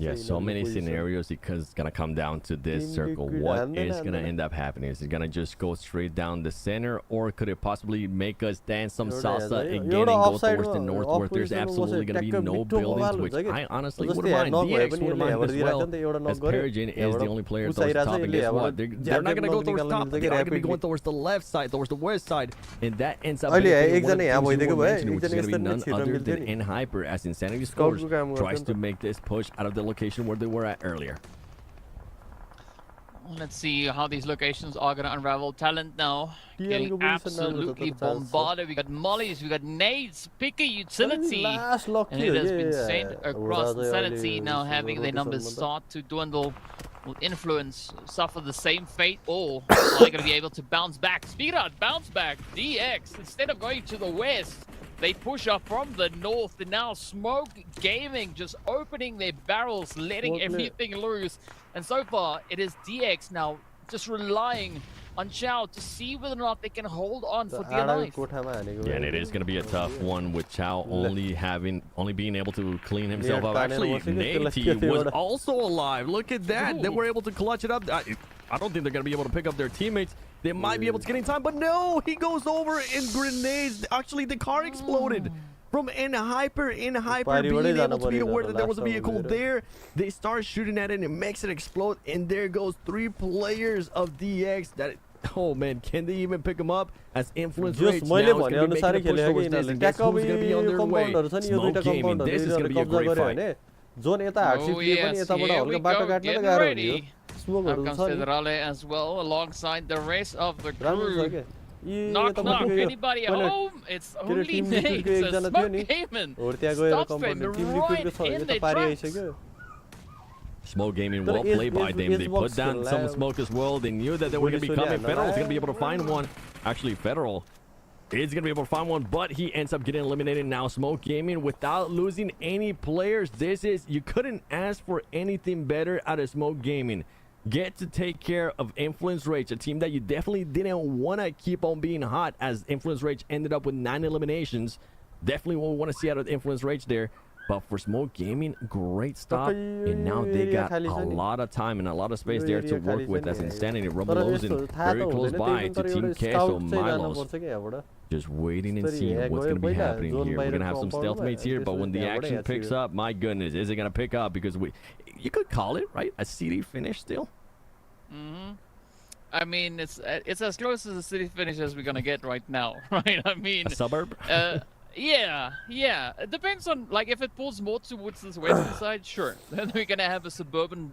Yeah, so many scenarios because it's going to come down to this circle. What is going to end up happening? Is it going to just go straight down the center, or could it possibly make us dance some salsa again and go towards the north where there's absolutely going to be no buildings, which I honestly wouldn't mind. DX wouldn't mind as well, as Perijin is the only player towards the top. And guess what? They're not going to go towards the top. They're going to be going towards the left side, towards the west side, and that ends up being one of the things we were mentioning, which is going to be none other than NHyper, as Insanity Scores tries to make this push out of the location where they were at earlier. Let's see how these locations are going to unravel. Talent now getting absolutely bombarded. We got mollies, we got nades, pick a utility, and it has been sent across. The Sanity now having their numbers start to dwindle will influence suffer the same fate, or are they going to be able to bounce back? Speed out, bounce back. DX, instead of going to the west, they push up from the north, and now Smoke Gaming just opening their barrels, letting everything loose. And so far, it is DX now just relying on Chow to see whether or not they can hold on for dear life. Yeah, and it is going to be a tough one with Chow only being able to clean himself up. Actually, Nate was also alive. Look at that. They were able to clutch it up. I don't think they're going to be able to pick up their teammates. They might be able to get in time, but no, he goes over in grenades. Actually, the car exploded. From in hyper being able to be aware that there was a vehicle there, they start shooting at it and it makes it explode, and there goes 3 players of DX. Oh man, can they even pick them up? As influence rates now is going to be making a push towards this, and guess who's going to be on their way? Smoke Gaming. This is going to be a great fight. Oh yes, here we go, get ready. Now comes Federale as well, alongside the rest of the crew. Knock, knock, anybody at home? It's only Nate, so Smoke Gaming stops them right in their tracks. Smoke Gaming, well played by them. They put down some smoke as well. They knew that they were going to be coming. Federal's going to be able to find one. Actually, Federal is going to be able to find one, but he ends up getting eliminated. Now Smoke Gaming, without losing any players, you couldn't ask for anything better out of Smoke Gaming. Get to take care of Influence Rage, a team that you definitely didn't want to keep on being hot, as Influence Rage ended up with 9 eliminations. Definitely what we want to see out of Influence Rage there. But for Smoke Gaming, great stop. And now they got a lot of time and a lot of space there to work with, as Insanity Rumble very close by to Team Queso Milos. Just waiting and seeing what's going to be happening here. We're going to have some stealth mates here, but when the action picks up, my goodness, is it going to pick up? Because you could call it, right? A city finish still. I mean, it's as close as a city finish as we're going to get right now, right? I mean... A suburb? Yeah. It depends on, like, if it pulls more towards this western side, sure. Then we're gonna have a suburban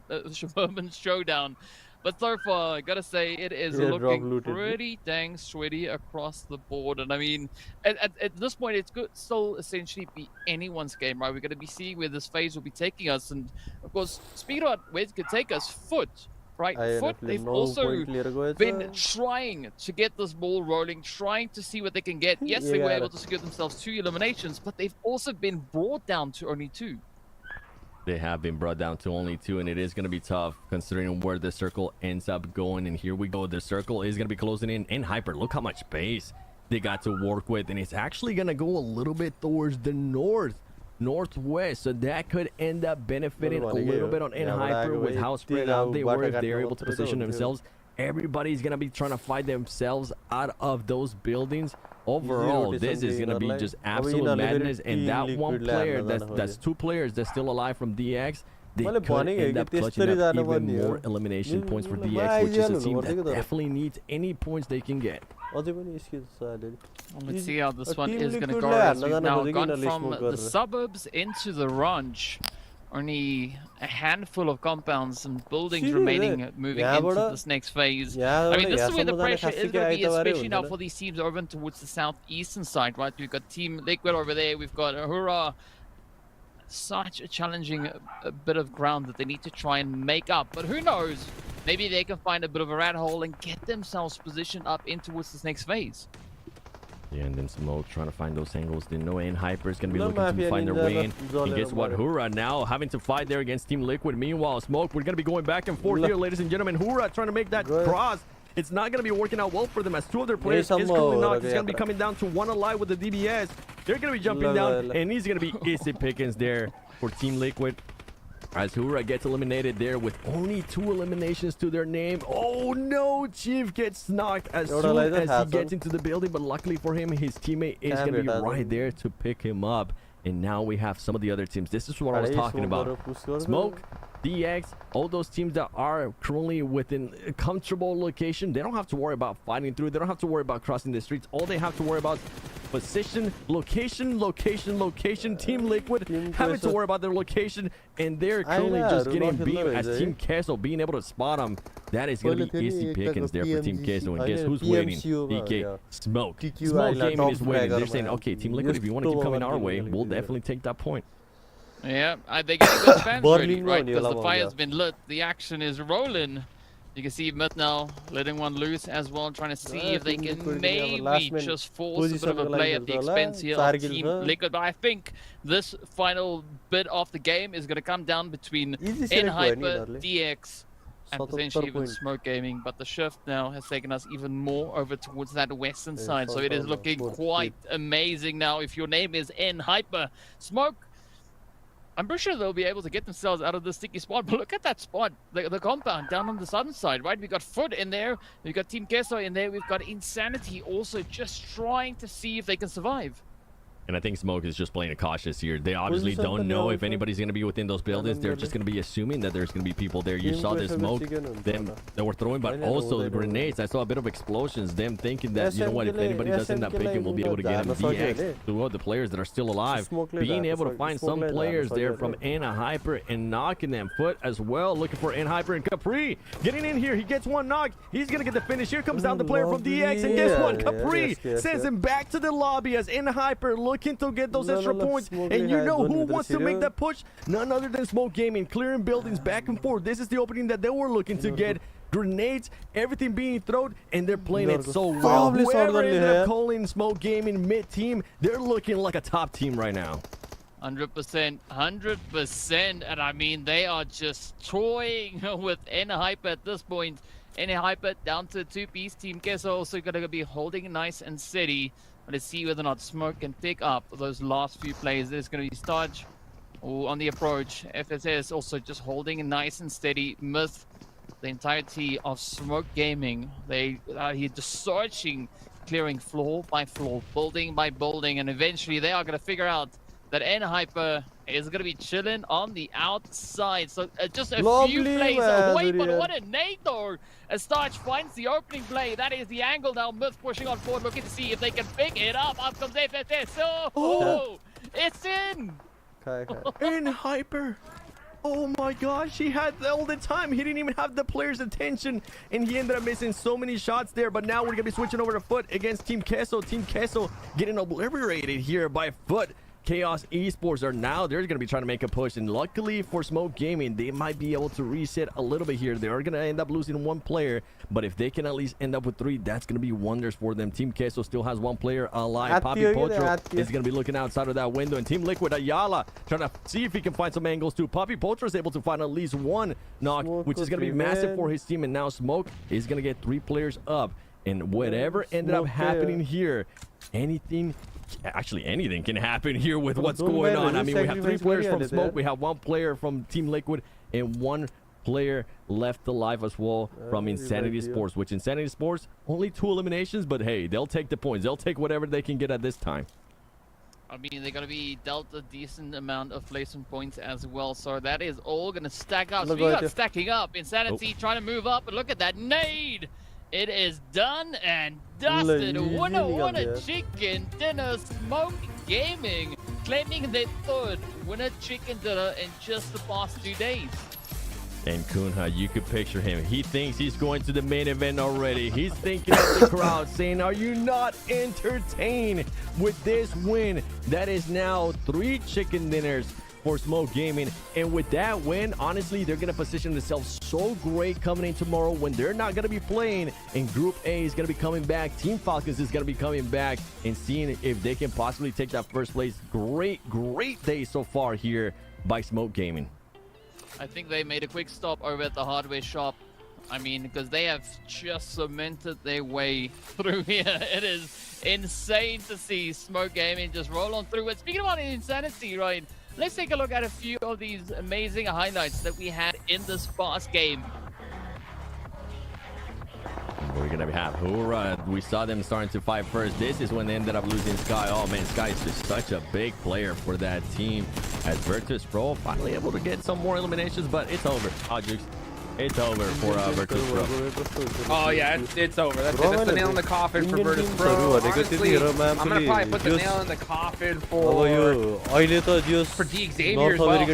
showdown. But so far, I gotta say, it is looking pretty dang sweaty across the board. And I mean, at this point, it could still essentially be anyone's game, right? We're gonna be seeing where this phase will be taking us, and of course, speed out where it could take us. Foot. Right, Foot, they've also been trying to get this ball rolling, trying to see what they can get. Yes, they were able to secure themselves 2 eliminations, but they've also been brought down to only 2. They have been brought down to only 2, and it is going to be tough considering where the circle ends up going. And here we go. The circle is going to be closing in hyper. Look how much space they got to work with, and it's actually going to go a little bit towards the northwest, so that could end up benefiting a little bit on hyper with how spread out they were. If they're able to position themselves, everybody's gonna be trying to fight themselves out of those buildings. Overall, this is gonna be just absolute madness, and that one player, that's 2 players that's still alive from DX, they could end up clutching up even more elimination points for DX, which is a team that definitely needs any points they can get. Let's see how this one is going to go, as we've now gone from the suburbs into the ranch. Only a handful of compounds and buildings remaining moving into this next phase. I mean, this is where the pressure is going to be, especially now for these teams over towards the southeastern side, right? We've got Team Liquid over there, we've got Ahura. Such a challenging bit of ground that they need to try and make up, but who knows, maybe they can find a bit of a rat hole and get themselves positioned up in towards this next phase. Yeah, and then Smoke trying to find those angles. They know Hyper is going to be looking to find their way in. And guess what? Hura now having to fight there against Team Liquid. Meanwhile, Smoke, we're going to be going back and forth here, ladies and gentlemen. Hura trying to make that cross. It's not going to be working out well for them, as 2 of their players is currently knocked. It's going to be coming down to 1 alive with the DBS. They're going to be jumping down, and he's going to be easy pickings there for Team Liquid. As Hura gets eliminated there with only 2 eliminations to their name. Oh no, Chief gets knocked as soon as he gets into the building, but luckily for him, his teammate is going to be right there to pick him up. And now we have some of the other teams. This is what I was talking about. Smoke DX, all those teams that are currently within a comfortable location, they don't have to worry about fighting through. They don't have to worry about crossing the streets. All they have to worry about position, location. Team Liquid having to worry about their location, and they're currently just getting beat as Team Queso being able to spot them. That is going to be easy pickings there for Team Queso. And guess who's waiting? DK, Smoke. Smoke Gaming is waiting. They're saying, okay, Team Liquid, if you want to keep coming our way, we'll definitely take that point. Yeah, they're getting good fans ready, right? Because the fire's been lit, the action is rolling. You can see Myth now letting one loose as well, trying to see if they can maybe just force a bit of a play at the expense here of Team Liquid. But I think this final bit of the game is going to come down between Hyper, DX, and potentially even Smoke Gaming. But the shift now has taken us even more over towards that western side. So it is looking quite amazing now. If your name is Hyper, Smoke, I'm pretty sure they'll be able to get themselves out of this sticky spot. But look at that spot, the compound down on the southern side, right? We've got Foot in there, we've got Team Queso in there, we've got Insanity also just trying to see if they can survive. And I think Smoke is just playing it cautious here. They obviously don't know if anybody's going to be within those buildings. They're just going to be assuming that there's going to be people there. You saw the smoke them they were throwing, but also the grenades. I saw a bit of explosions. Them thinking that, you know what, if anybody does end up picking, we'll be able to get him DX to the players that are still alive. Being able to find some players there from Hyper and knocking them. Foot as well, looking for Hyper and Capri. Getting in here, he gets one knock. He's going to get the finish. Here comes down the player from DX, and guess what? Capri sends him back to the lobby as Hyper looking to get those extra points. And you know who wants to make that push? None other than Smoke Gaming, clearing buildings back and forth. This is the opening that they were looking to get. Grenades, everything being thrown, and they're playing it so well. Whoever ended up calling Smoke Gaming mid-team, they're looking like a top team right now. 100%, 100%, and I mean, they are just toying with Hyper at this point. Hyper down to 2-piece. Team Queso also going to be holding nice and steady. Let's see whether or not Smoke can pick up those last few plays. There's going to be Starch on the approach. FSS also just holding nice and steady. Myth, the entirety of Smoke Gaming, they are here just searching, clearing floor by floor, building by building, and eventually they are going to figure out that Hyper is going to be chilling on the outside. So just a few plays away, but what a nade though. As Starch finds the opening play, that is the angle now. Myth pushing on forward, looking to see if they can pick it up. Up comes FSS. Oh, it's in. Hyper. Oh my gosh, he had all the time. He didn't even have the player's attention, and he ended up missing so many shots there. But now we're going to be switching over to Foot against Team Queso. Team Queso getting obliterated here by Foot. Chaos Esports are now, they're going to be trying to make a push, and luckily for Smoke Gaming, they might be able to reset a little bit here. They are going to end up losing one player, but if they can at least end up with 3, that's going to be wonders for them. Team Queso still has 1 player alive. Papi Potro is going to be looking outside of that window, and Team Liquid, Ayala, trying to see if he can find some angles too. Papi Potro is able to find at least 1 knock, which is going to be massive for his team, and now Smoke is going to get 3 players up, and whatever ended up happening here, anything can happen here with what's going on. I mean, we have 3 players from Smoke, we have 1 player from Team Liquid, and 1 player left alive as well from Insanity Sports, which Insanity Sports, only 2 eliminations, but hey, they'll take the points. They'll take whatever they can get at this time. I mean, they're going to be dealt a decent amount of placement points as well, so that is all going to stack up. So we got stacking up. Insanity trying to move up, but look at that nade. It is done and dusted. What a chicken dinner. Smoke Gaming claiming their 3rd winner chicken dinner in just the past 2 days. And Kunha, you could picture him. He thinks he's going to the main event already. He's thinking of the crowd saying, are you not entertained with this win? That is now 3 chicken dinners for Smoke Gaming, and with that win, honestly, they're gonna position themselves so great coming in tomorrow when they're not gonna be playing, and Group A is gonna be coming back. Team Falcons is gonna be coming back and seeing if they can possibly take that 1st place. Great day so far here by Smoke Gaming. I think they made a quick stop over at the hardware shop. I mean, because they have just cemented their way through here. It is insane to see Smoke Gaming just roll on through it. Speaking about Insanity, right? Let's take a look at a few of these amazing highlights that we had in this past game. We're going gonna have Hura. We saw them starting to fight first. This is when they ended up losing Sky. Oh man, Sky is just such a big player for that team. As Virtus Pro finally able to get some more eliminations, but it's over. It's over for Virtus Pro. Oh yeah, it's over. That's the nail in the coffin for Virtus Pro. Honestly, I'm gonna probably put the nail in the coffin for D Xavier as well. In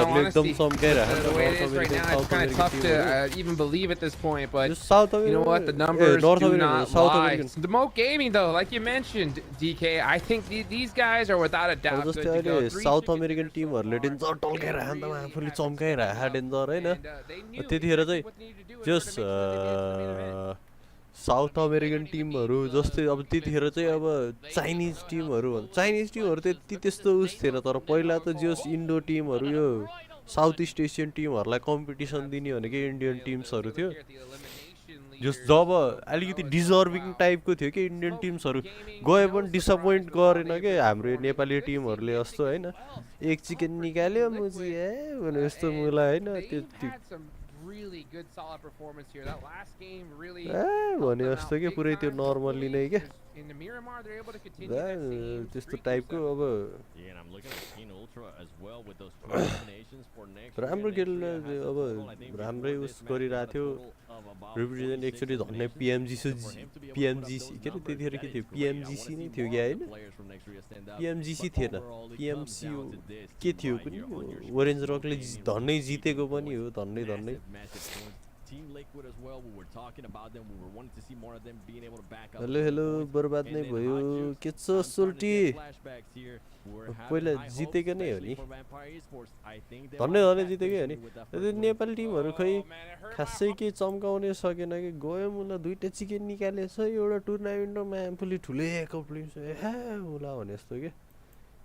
all honesty, the way it is right now, it's kind of tough to even believe at this point. But you know what? The numbers do not lie. Smoke Gaming, though, like you mentioned, DK, I think these guys are without a doubt good to go. South American team just South American टिमहरु जस्तै अब त्यतिखेर चाहिँ अब Chinese टिमहरु त्यति त्यस्तो उस थिएन तर पहिला त जस इन्डो टिमहरु यो साउथ ईस्ट एशियन टिमहरुलाई कम्पिटिसन दिने भनेको इन्डियन टिम्सहरु थियो जस जब अलिकति डिजर्भिङ टाइपको थियो कि इन्डियन टिम्सहरु गए पनि डिसअपोइन्ट गरेन के हाम्रो नेपाली टिमहरुले जस्तो हैन एक चिकन निकाल्यो मुजी भने जस्तो मलाई हैन त्यो really good solid performance here. That last game really भने जस्तो के पुरै त्यो नर्मली नै के in the Miramar they're able to continue त्यस्तो टाइपको अब राम्रो खेल अब राम्रै उस गरिरहेको थियो रिप्रेजेन्ट एकचोटि धन्ने पिएमजीसी के त्यतिखेर के थियो पिएमजीसी नै थियो कि हैन पिएमजीसी थिएन पिएमसी के थियो पनि ओरेन्ज रकले धन्नै जितेको पनि हो धन्नै हेलो बर्बाद नै भयो के छ सोल्टी पहिला जितेको नै हो नि धन्नै जितेकै हो नि नेपाली टिमहरु खै खासै के चम्काउने सकेन कि गयो मुला दुईटा चिकन निकालेछ एउटा टुर्नामेन्टमा आफूले ठुलै कम्प्लिट हे मुला भने जस्तो के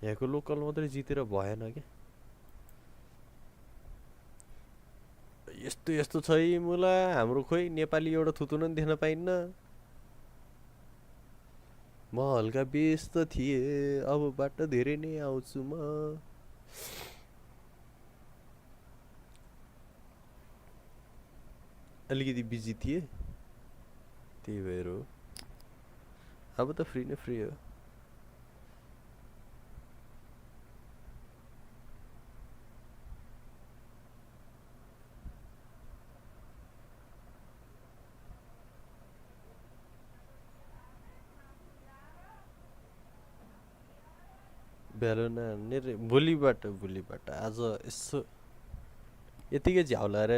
यहाँको लोकल मात्रै जितेर भएन के यस्तो छ है मुला हाम्रो खोइ नेपाली एउटा थुतुन नि देख्न पाइन्न म हल्का व्यस्त थिए अबबाट धेरै नै आउँछु म अलिकति बिजी थिए त्यही भएर हो अब त फ्री नै फ्री हो भोलिबाट आज यसो यतिकै झ्याउलाएर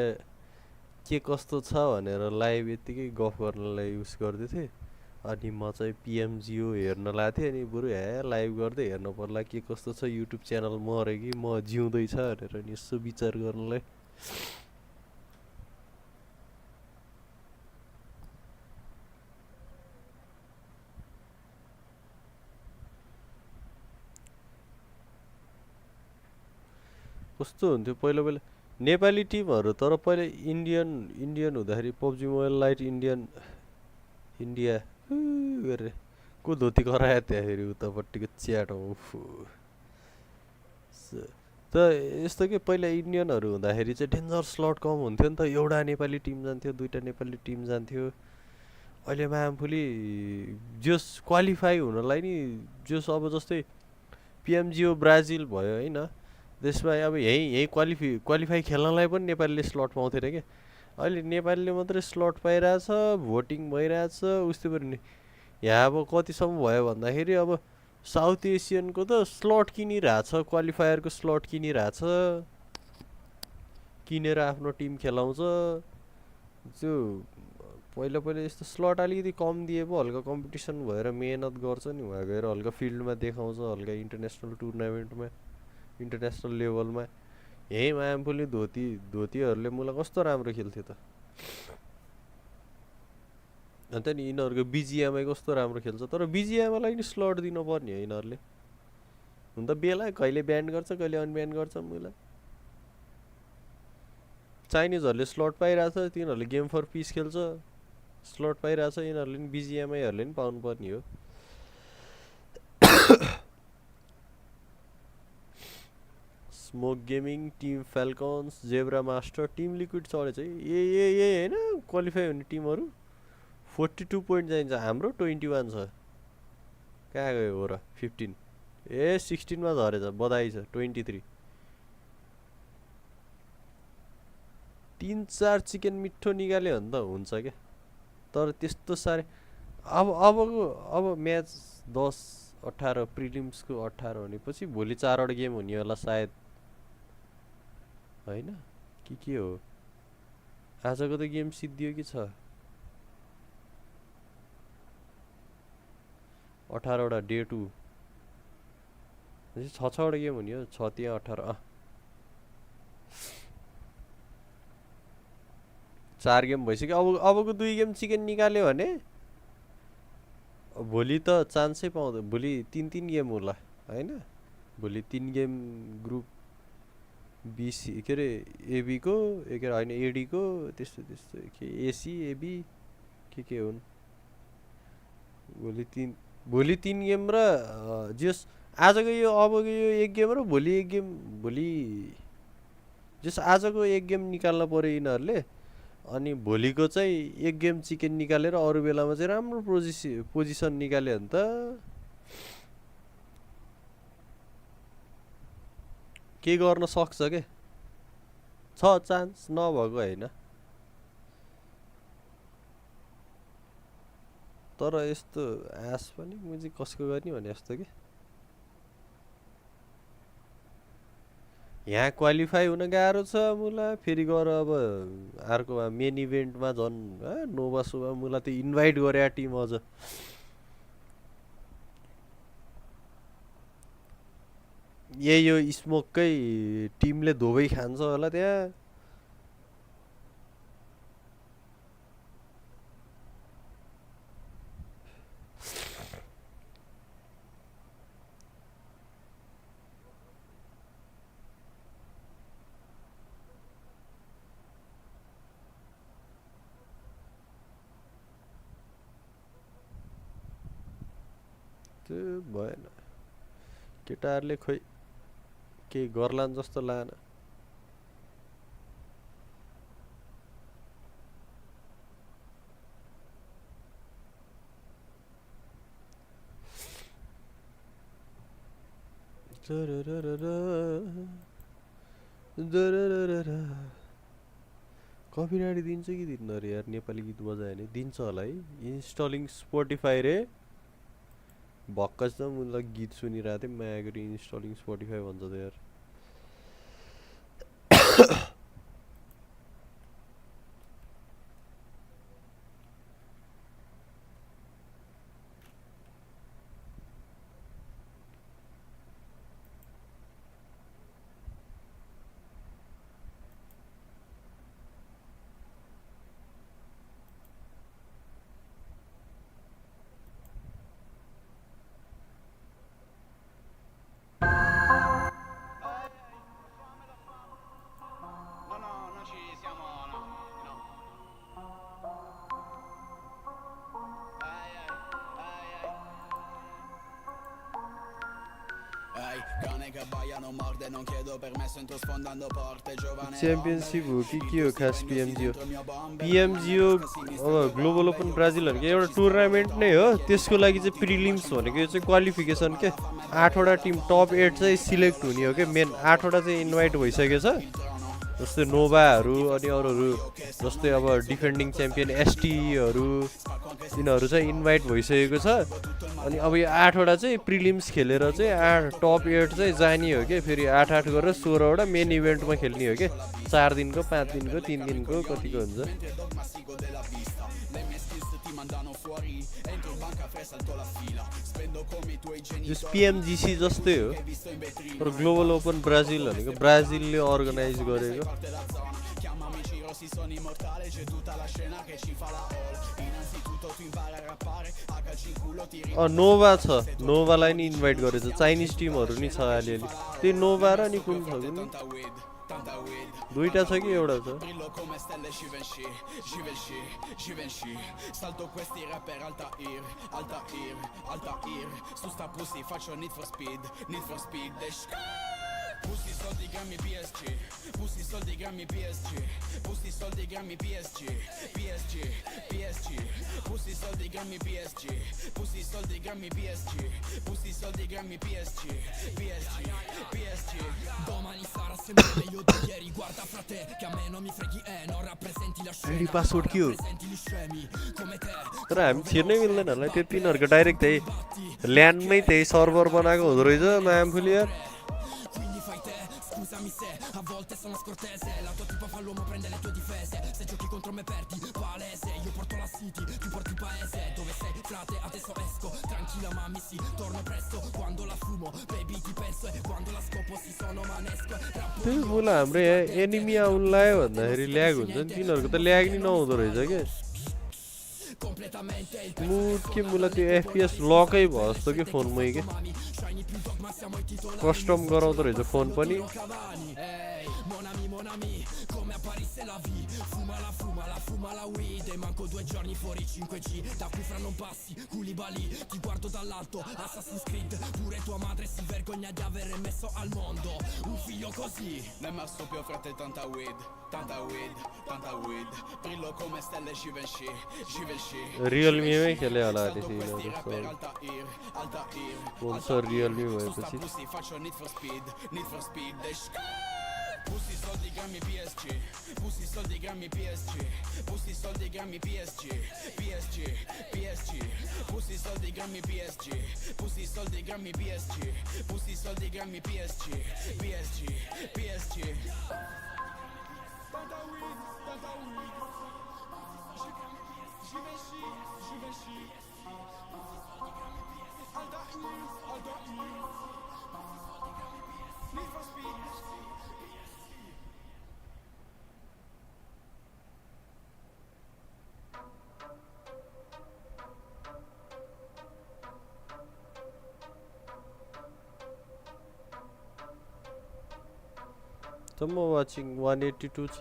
के कस्तो छ भनेर लाइभ यतिकै गफ गर्नलाई युज गर्दै थिएँ अनि म चाहिँ पिएमजिओ हेर्न लाग्थेँ अनि बरु लाइभ गर्दै हेर्नु पर्ला के कस्तो छ युट्युब च्यानल मरे कि म जिउँदैछ भनेर नि यसो विचार गर्नलाई कस्तो हुन्थ्यो पहिला नेपाली टिमहरु तर पहिला इन्डियन हुँदाखेरि पब्जी मोबाइल लाइट इन्डिया गरे को धोती कराए त्यहाँखेरि उतापट्टिको च्याट त यस्तो के पहिला इन्डियनहरु हुँदाखेरि चाहिँ डेन्जर स्लट कम हुन्थ्यो नि त एउटा नेपाली टिम जान्थ्यो दुईटा नेपाली टिम जान्थ्यो अहिले मामफुली जस क्वालिफाई हुनलाई नि जस अब जस्तै पिएमजिओ ब्राजिल भयो हैन त्यसमा अब यही क्वालिफाई खेल्नलाई पनि नेपालीले स्लट पाउँथे रे के अहिले नेपालीले मात्रै स्लट पाइराछ भोटिङ भइराछ उस्तै पनि नि यहाँ अब कतिसम्म भयो भन्दाखेरि अब साउथ एशियनको त स्लट किनिराछ क्वालिफायरको स्लट किनिराछ किनेर आफ्नो टिम खेलाउँछ जो पहिला यस्तो स्लट अलिकति कम दिए पो हल्का कम्पिटिसन भएर मेहनत गर्छ नि वहाँ गएर हल्का फिल्डमा देखाउँछ हल्का इन्टरनेसनल टुर्नामेन्टमा इन्टरनेसनल लेभलमा यही मामफुली धोतीहरूले मलाई कस्तो राम्रो खेल्थ्यो त अन्त नि यिनीहरूको बिजिएमआई कस्तो राम्रो खेल्छ तर बिजिएमआईलाई नि स्लट दिनुपर्ने हो यिनीहरूले हुन त बेला कहिले ब्यान गर्छ कहिले अनब्यान गर्छ मलाई चाइनिजहरूले स्लट पाइरहेछ तिनीहरूले गेम फर पिस खेल्छ स्लट पाइरहेछ यिनीहरूले नि बिजिएमआईहरूले नि पाउनु पर्ने हो smoke gaming team Falcons Zebra master team Liquid चढेछ है ए हैन क्वालिफाई हुने टिमहरु 42 पोइन्ट चाहिन्छ हाम्रो 21 छ कहाँ गयो हो र 15 ए 16 मा झरेछ बधाई छ 23 3-4 चिकन मिठो निकाल्यो भने त हुन्छ के तर त्यस्तो सारे अब म्याच 10-18 प्रिलिम्स को 18 भनेपछि भोलि 4 वटा गेम हुने होला सायद हैन के हो आजको त गेम सिद्धियो कि छ 18 वटा डे 2 छ वटा गेम हुने हो 6 त्यहाँ 18 4 गेम भइसक्यो अबको 2 गेम चिकन निकाल्यो भने भोलि त चान्सै पाउँदैन भोलि 3 गेम होला हैन भोलि 3 गेम ग्रुप बीसी के रे एबी को के हैन एडी को त्यस्तो के एसी एबी के हुन् भोलि 3 गेम र जस आजको यो अबको यो 1 गेम र भोलि 1 गेम भोलि जस आजको 1 गेम निकाल्न पर्यो यिनीहरुले अनि भोलिको चाहिँ 1 गेम चिकन निकालेर अरु बेलामा चाहिँ राम्रो पोजिसन निकाल्यो भने त के गर्न सक्छ के छ चान्स नभएको हैन तर यस्तो आस पनि म चाहिँ कसको गर्ने भने जस्तो के यहाँ क्वालिफाई हुन गाह्रो छ मुला फेरि गएर अब अर्को मेन इभेन्टमा झन् नोभा सोभा मुला त्यो इन्भाइट गरे टिम अझ यो स्मोककै टिमले धोबै खान्छ होला त्यहाँ त्यो भएन केटाहरुले खोइ के गर्लान् जस्तो लागेन कपिराइट दिन्छ कि दिन्न रे यार नेपाली गीत बजायो भने दिन्छ होला है इन्स्टलिङ स्पोटिफाई रे भक्कस त मलाई गीत सुनिरहेको थिएँ माया गरी इन्स्टलिङ स्पोटिफाई भन्छ त यार च्याम्पियनशिप हो कि के हो खास पिएमजिओ अब ग्लोबल ओपन ब्राजिल भनेको एउटा टुर्नामेन्ट नै हो त्यसको लागि चाहिँ प्रिलिम्स भनेको यो चाहिँ क्वालिफिकेसन के 8 वटा टिम टप 8 चाहिँ सिलेक्ट हुने हो के मेन 8 वटा चाहिँ इन्भाइट भइसकेको छ जस्तै नोभाहरू अनि अरूहरू जस्तै अब डिफेन्डिङ च्याम्पियन एसटीहरू यिनीहरू चाहिँ इन्भाइट भइसकेको छ अनि अब यो 8 वटा चाहिँ प्रिलिम्स खेलेर चाहिँ टप 8 चाहिँ जाने हो के फेरि 8 गरेर 16 वटा मेन इभेन्टमा खेल्ने हो के 4 दिनको 5 दिनको 3 दिनको कतिको हुन्छ जस पिएमजिसी जस्तै हो तर ग्लोबल ओपन ब्राजिल भनेको ब्राजिलले अर्गनाइज गरेको नोभा छ नोभालाई नि इन्भाइट गरेछ चाइनिज टिमहरू नि छ अलिअलि त्यही नोभा र नि कुन छ कुन दुईटा छ कि एउटा छ Pusti soldi grammi PSG, pusti soldi grammi PSG, pusti soldi grammi PSG, PSG, PSG, pusti grammi PSG, pussy soldi grammi PSG, pussy soldi grammi PSG, PSG, PSG. Domani sarà sempre meglio di ieri, guarda frate che a me non mi freghi non rappresenti la scena, password के हो rappresenti gli scemi come te. तर हामी छिर्नै मिल्दैन होला त्यो तिनीहरुको direct त्यही ल्यान्डमै त्यही server बनाएको हुँदो रहेछ म्यामफुल यार Quindi fai te, scusami se a volte sono scortese. La tua tipa fa l'uomo, prende le tue difese. Se giochi contro me perdi, palese. Io porto la city, tu porti il paese. Dove sei, frate, adesso esco. Tranquilla mammi, sì, torno presto. Quando la fumo, baby ti penso. E quando la scopo si sono manesco. त्यो बोला हाम्रो enemy आउन लाग्यो भन्दाखेरि lag हुन्छ नि तिनीहरुको त lag नि नहुँदो रहेछ के स्मुथ के मुला त्यो एफपीएस लकै भयो जस्तो के फोनमै के कस्टम गराउँदो रहेछ फोन पनि come apparisse la V. Fuma la weed. E manco 2 giorni fuori 5G. Da qui fra non passi, Koulibaly. Ti guardo dall'alto, Assassin's Creed. Pure tua madre si vergogna di aver messo al mondo un figlio così. Ne messo più frate tanta weed. Tanta weed, tanta weed. Brillo come stelle Givenchy, Givenchy. Realme मै खेले होला त्यसै phone छ Realme भएपछि Faccio Need for Speed, Need for Speed. Pussy soldi grammi PSG, pussy soldi grammi PSG, pussy soldi grammi PSG, PSG, PSG, pussy soldi grammi PSG, pussy soldi grammi PSG, pussy soldi grammi PSG, PSG, PSG. Tanta weed, tanta weed. Givenchy, Givenchy. Alta East, Alta East. Need for Speed. सम्म watching 182 छ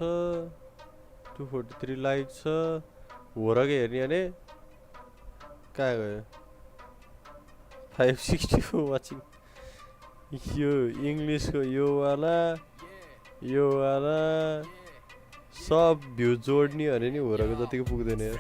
243 like छ हो र के हेर्ने भने कहाँ गयो 564 watching यो इंग्लिशको यो वाला सब भ्यू जोड्ने भने नि हो र जतिको पुग्दैन यार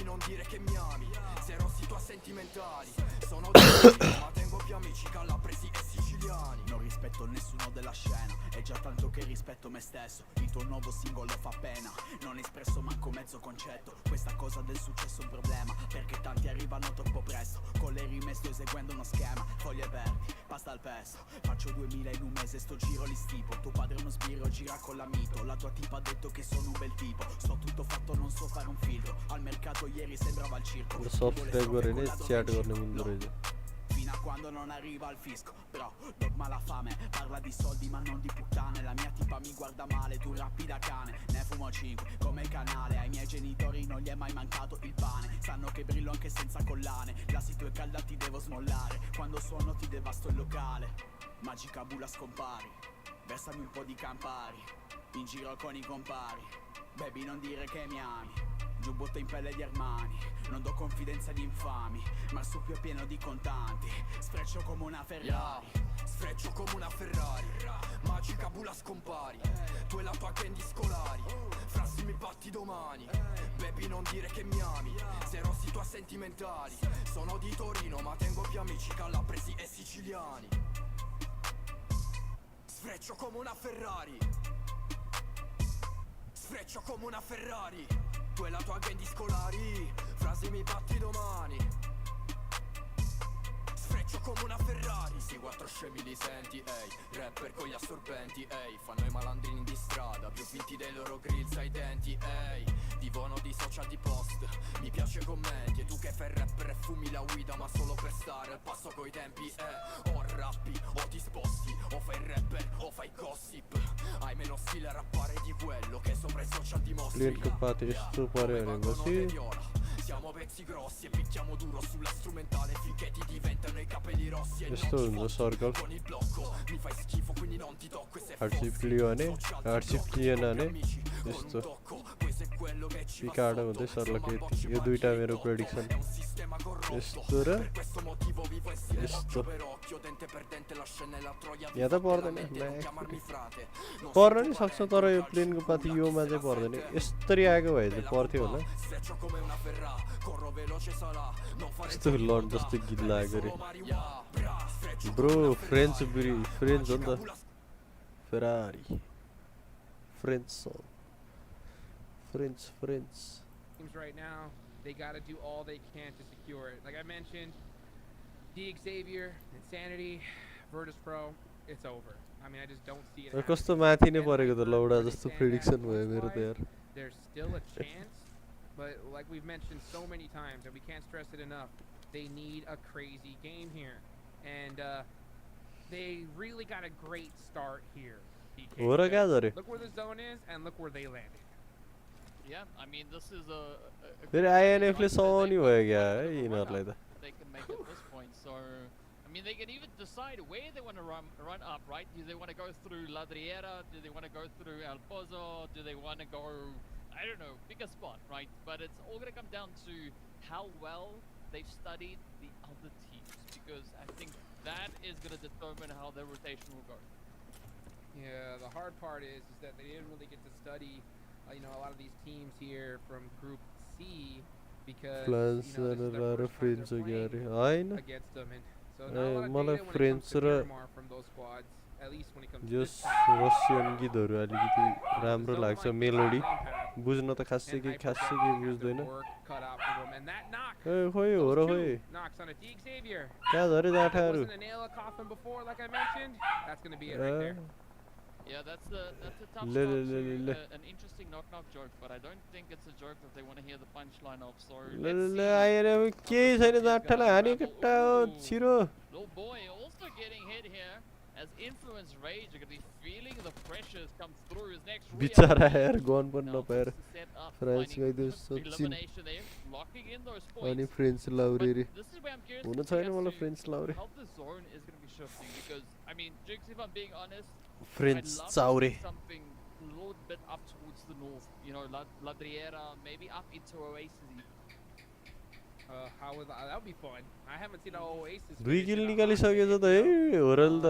Non dire che mi ami, se rossi tua sentimentali. Sono ma tengo più amici calabresi e siciliani. Non rispetto nessuno della scena, è già tanto che rispetto me stesso. Il tuo nuovo singolo fa pena, non hai espresso manco mezzo concetto. Questa cosa del successo è un problema, perché tanti arrivano troppo presto. Con le rime sto eseguendo uno schema, foglie verdi, pasta al pesto. Faccio 2000 in un mese, sto giro li stipo. Tuo padre è uno sbirro, gira con la mito. La tua tipa ha detto che sono un bel tipo. Sto tutto fatto, non so fare un filtro. Al mercato ieri sembrava al circo. Subscribe गरेर नै chat गर्न मिल्दो रहेछ Fino a quando non arriva al fisco. Bro, dogma la fame, parla di soldi ma non di puttane. La mia tipa mi guarda male, tu rappi da cane. Ne fumo 5, come il canale. Ai miei genitori non gli è mai mancato il pane. Sanno che brillo anche senza collane. La situ è calda, ti devo smollare. Quando suono ti devasto il locale. Magica bula scompari, versami un po' di Campari. In giro con i compari. Baby non dire che mi ami. Giubbotto in pelle di Armani. Non do confidenza di infami, ma il suo è pieno di contanti. Sfreccio come una Ferrari, sfreccio come una Ferrari. Magica bula scompari, tu e la tua candy scolari. Frassi mi batti domani, baby non dire che mi ami. Se rossi tua sentimentali. Sono di Torino ma tengo più amici calabresi e siciliani. Sfreccio come una Ferrari, sfreccio come una Ferrari. Tu e la tua gang di scolari, frasi mi batti domani. Sfreccio come una Ferrari. Sì, 4 scemi li senti, ehi. Rapper con gli assorbenti, ehi. Fanno i malandrini di strada, più finti dei loro grills ai denti, ehi. Vivono di social di post, mi piace commenti. E tu che fai rapper e fumi la guida, ma solo per stare al passo coi tempi, o rappi, o ti sposti, o fai rapper, o fai gossip. Hai meno stile a rappare di quello che sopra i social dimostri. Siamo pezzi grossi e picchiamo duro sulla strumentale finché ti diventano i capelli rossi e non ti fotto con il blocco. Mi fai schifo quindi non ti tocco e se fossi यस्तो Picard हुँदै सर्लको यति यो दुईटा मेरो prediction यस्तो र यस्तो यहाँ त पर्दैन पर्न नि सक्छ तर यो प्लेनको पाथी योमा चाहिँ पर्दैन यसरी आएको भए चाहिँ पर्थ्यो होला यस्तो लड जस्तो गीत लागेको रे ब्रो फ्रेन्च हो नि त Ferrari French teams right now, they got to do all they can to secure it. Like I mentioned, Xavier, Insanity, Virtus Pro, it's over. I mean, I just don't see it. कस्तो माथि नै परेको त लौडा जस्तो prediction भयो मेरो त यार. There's still a chance, but like we've mentioned so many times, and we can't stress it enough, they need a crazy game here, and they really got a great start here. Look where the zone is, and look where they landed. Yeah, I mean, this is a फेरि INF ले सौनी भयो क्या है यिनीहरुलाई त. They can make at this point, so I mean, they can even decide where they want to run up, right? Do they want to go through Ladriera? Do they want to go through El Pozo? Do they want to go, I don't know, pick a spot, right? But it's all going to come down to how well they've studied the other teams, because I think that is going to determine how their rotation will go. Yeah, the hard part is that they didn't really get to study, you know, a lot of these teams here from Group C, because you know, this is their first time they're playing against them, and so not a lot of data when it comes to Miramar from those squads, at least when it comes to this time. Russian गीतहरु अलिकति राम्रो लाग्छ melody बुझ्न त खासै के बुझ्दैन ए खोइ हो र खोइ क्या झरे जाठाहरु Yeah, that's a tough start to an interesting knock-knock joke, but I don't think it's a joke that they want to hear the punchline of. So little boy also getting hit here as Influence Rage are going to be feeling the pressures come through his next बिचारा यार gun पनि नपाएर France गइदियो Sachin अनि French Laure रे हुन छैन मलाई French Laure how the zone is going to be shifting, because I mean, Jukes, if I'm being honest, French चाउरे something a little bit up towards the north, you know, Ladriera, maybe up into Oasis. How would that would be fun? I haven't seen Oasis. दुई किल निकालिसकेछ त है होरल त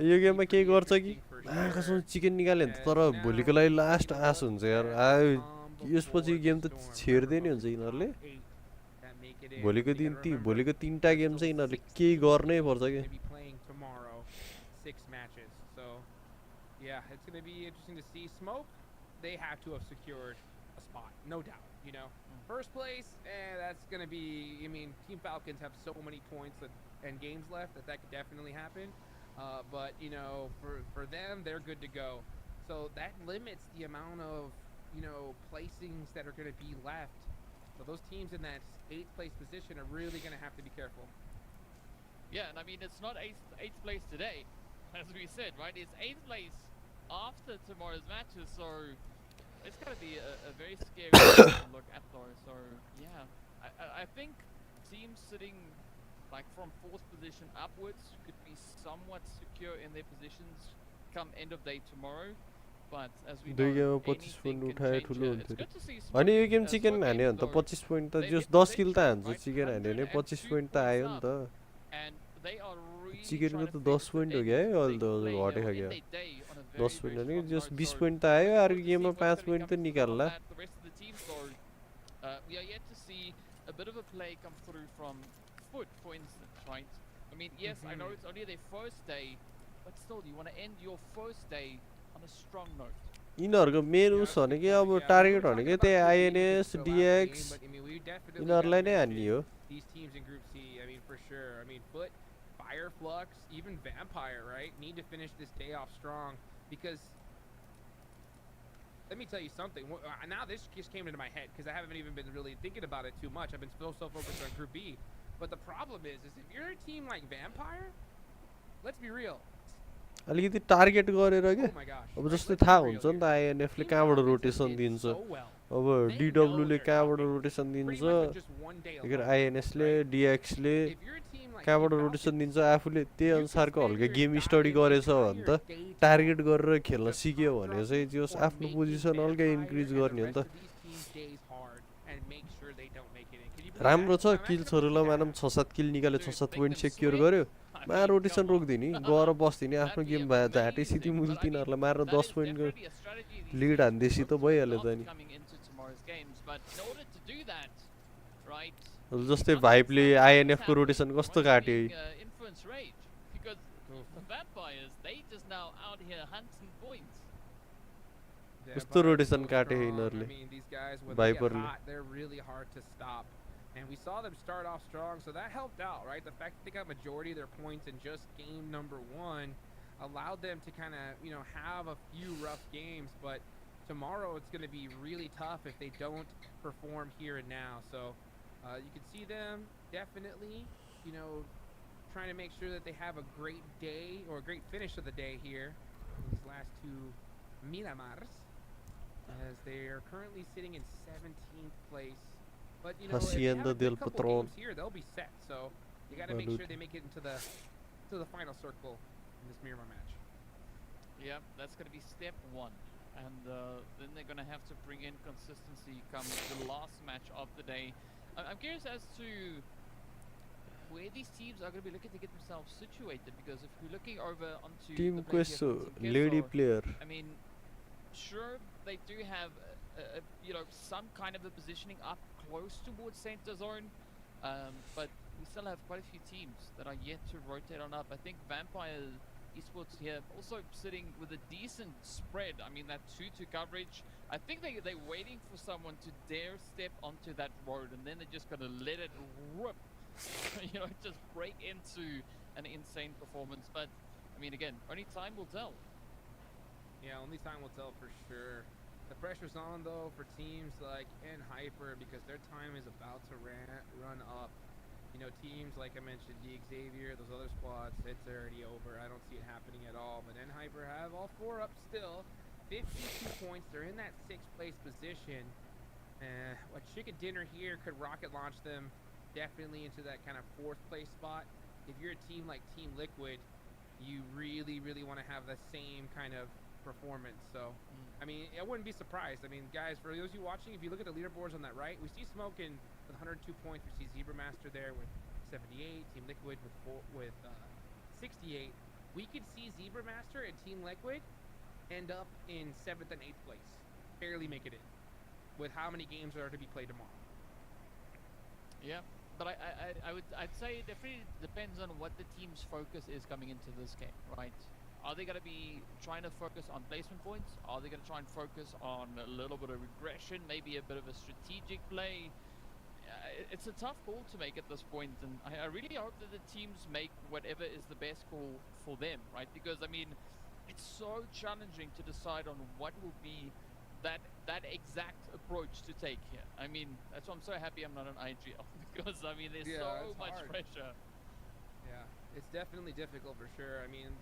यो गेममा के गर्छ कि कसम चिकन निकाल्यो नि तर भोलिको लागि लास्ट आस हुन्छ यार यसपछि गेम त छेड्दै नि हुन्छ यिनीहरुले भोलिको तीनटा गेम चाहिँ यिनीहरुले केही गर्नै पर्छ के Yeah, it's going to be interesting to see. Smoke, they have to have secured a spot, no doubt, you know. First place, that's going to be, I mean, Team Falcons have so many points and games left that could definitely happen. But, you know, for them, they're good to go. So that limits the amount of, you know, placings that are going to be left. So those teams in that 8th place position are really going to have to be careful. Yeah, and I mean, it's not 8th place today, as we said, right? It's 8th place after tomorrow's matches, so it's going to be a very scary look at those. So yeah, I think teams sitting like from 4th position upwards could be somewhat secure in their positions come end of day tomorrow. But as we know, anything can change. It's good to see अनि यो game chicken हान्यो भने त 25 point त जस 10 किल त हान्छ chicken हान्यो भने 25 point त आयो नि त चिकनको त 10 पोइन्ट हो क्या है अहिले त घटेको क्या 10 पोइन्ट हो नि जस 20 पोइन्ट त आयो अर्को गेममा 5 पोइन्ट त निकाल्ला we are yet to see a bit of a play come through from Foot, for instance, right? I mean, yes, I know it's only their first day, but still, you want to end your first day on a strong note. यिनीहरुको main उस भनेको अब target भनेको त्यही INS dx यिनीहरुलाई नै हान्ने हो These teams in Group C, I mean, for sure. I mean, Foot, Fireflux, even Vampire, right? Need to finish this day off strong, because let me tell you something. Now this just came into my head because I haven't even been really thinking about it too much. I've been so focused on Group B. But the problem is if you're a team like Vampire, let's be real. अलिकति target गरेर के अब जस्तै थाहा हुन्छ नि त INF ले कहाँबाट रोटेसन दिन्छ अब डीडब्ल्यू ले कहाँबाट रोटेसन दिन्छ एकर आइएनएस ले डीएक्स ले कहाँबाट रोटेसन दिन्छ आफूले त्यही अनुसारको हल्का गेम स्टडी गरेछ भने त टार्गेट गरेर खेल्न सिक्यो भने चाहिँ जस आफ्नो पोजिसन हल्का इन्क्रिज गर्ने हो नि त राम्रो छ किल छोरोलाई मानम 6-7 किल निकाले 6-7 पोइन्ट सेक्युर गर्यो मा रोटेसन रोक्दिनी गएर बस्दिनी आफ्नो गेम भए झाटे सिधै मुल तिनीहरूलाई मारेर 10 पोइन्टको लिड हान्देसी त भइहाल्यो त नि जस्तै भाइपले आइएनएफ को रोटेसन कस्तो काट्यो कस्तो रोटेसन काट्यो यिनीहरूले भाइपरले And we saw them start off strong, so that helped out, right? The fact that they got majority of their points in just game number 1 allowed them to kind of, you know, have a few rough games, but tomorrow it's going to be really tough if they don't perform here and now. So you can see them definitely, you know, trying to make sure that they have a great day or a great finish of the day here in these last two Miramars, as they are currently sitting in 17th place. But you know, if they have a good couple games here, they'll be set. So you got to make sure they make it into the final circle in this Miramar match. Yeah, that's going to be step 1, and then they're going to have to bring in consistency come the last match of the day. I'm curious as to where these teams are going to be looking to get themselves situated, because if we're looking over onto Team the play here from lady player, I mean, sure they do have you know, some kind of a positioning up close towards center zone, but we still have quite a few teams that are yet to rotate on up. I think Vampire Esports here also sitting with a decent spread. I mean, that 2-2 coverage. I think they're waiting for someone to dare step onto that road, and then they're just going to let it rip, you know, just break into an insane performance. But I mean, again, only time will tell. Yeah, only time will tell for sure. The pressure's on though for teams like Hyper, because their time is about to run up. You know, teams like I mentioned, Xavier, those other squads, it's already over. I don't see it happening at all. But Hyper have all 4 up still, 52 points. They're in that 6th place position. A chicken dinner here could rocket launch them definitely into that kind of 4th place spot. If you're a team like Team Liquid, you really want to have the same kind of performance. So I mean, I wouldn't be surprised. I mean, guys, for those of you watching, if you look at the leaderboards on that right, we see Smokin with 102 points. We see Zebra Master there with 78, Team Liquid with 68. We could see Zebra Master and Team Liquid end up in 7th and 8th place, barely make it in, with how many games are to be played tomorrow. Yeah, but I'd say it definitely depends on what the team's focus is coming into this game, right? Are they going to be trying to focus on placement points? Are they going to try and focus on a little bit of regression, maybe a bit of a strategic play? It's a tough call to make at this point, and I really hope that the teams make whatever is the best call for them, right? Because, I mean, it's so challenging to decide on what will be that exact approach to take here. I mean, that's why I'm so happy I'm not an IGL, because, I mean, there's so much pressure. Yeah, it's definitely difficult for sure. I mean,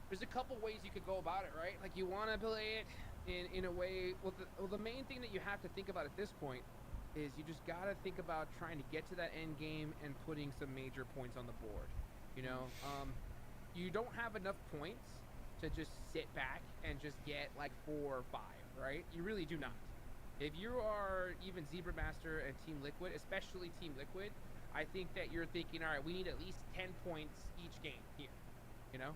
there's a couple ways you could go about it, right? Like, you want to play it in a way. Well, the main thing that you have to think about at this point is you just got to think about trying to get to that end game and putting some major points on the board. You know, you don't have enough points to just sit back and just get like 4 or 5, right? You really do not. If you are even Zebra Master and Team Liquid, especially Team Liquid, I think that you're thinking, all right, we need at least 10 points each game here, you know?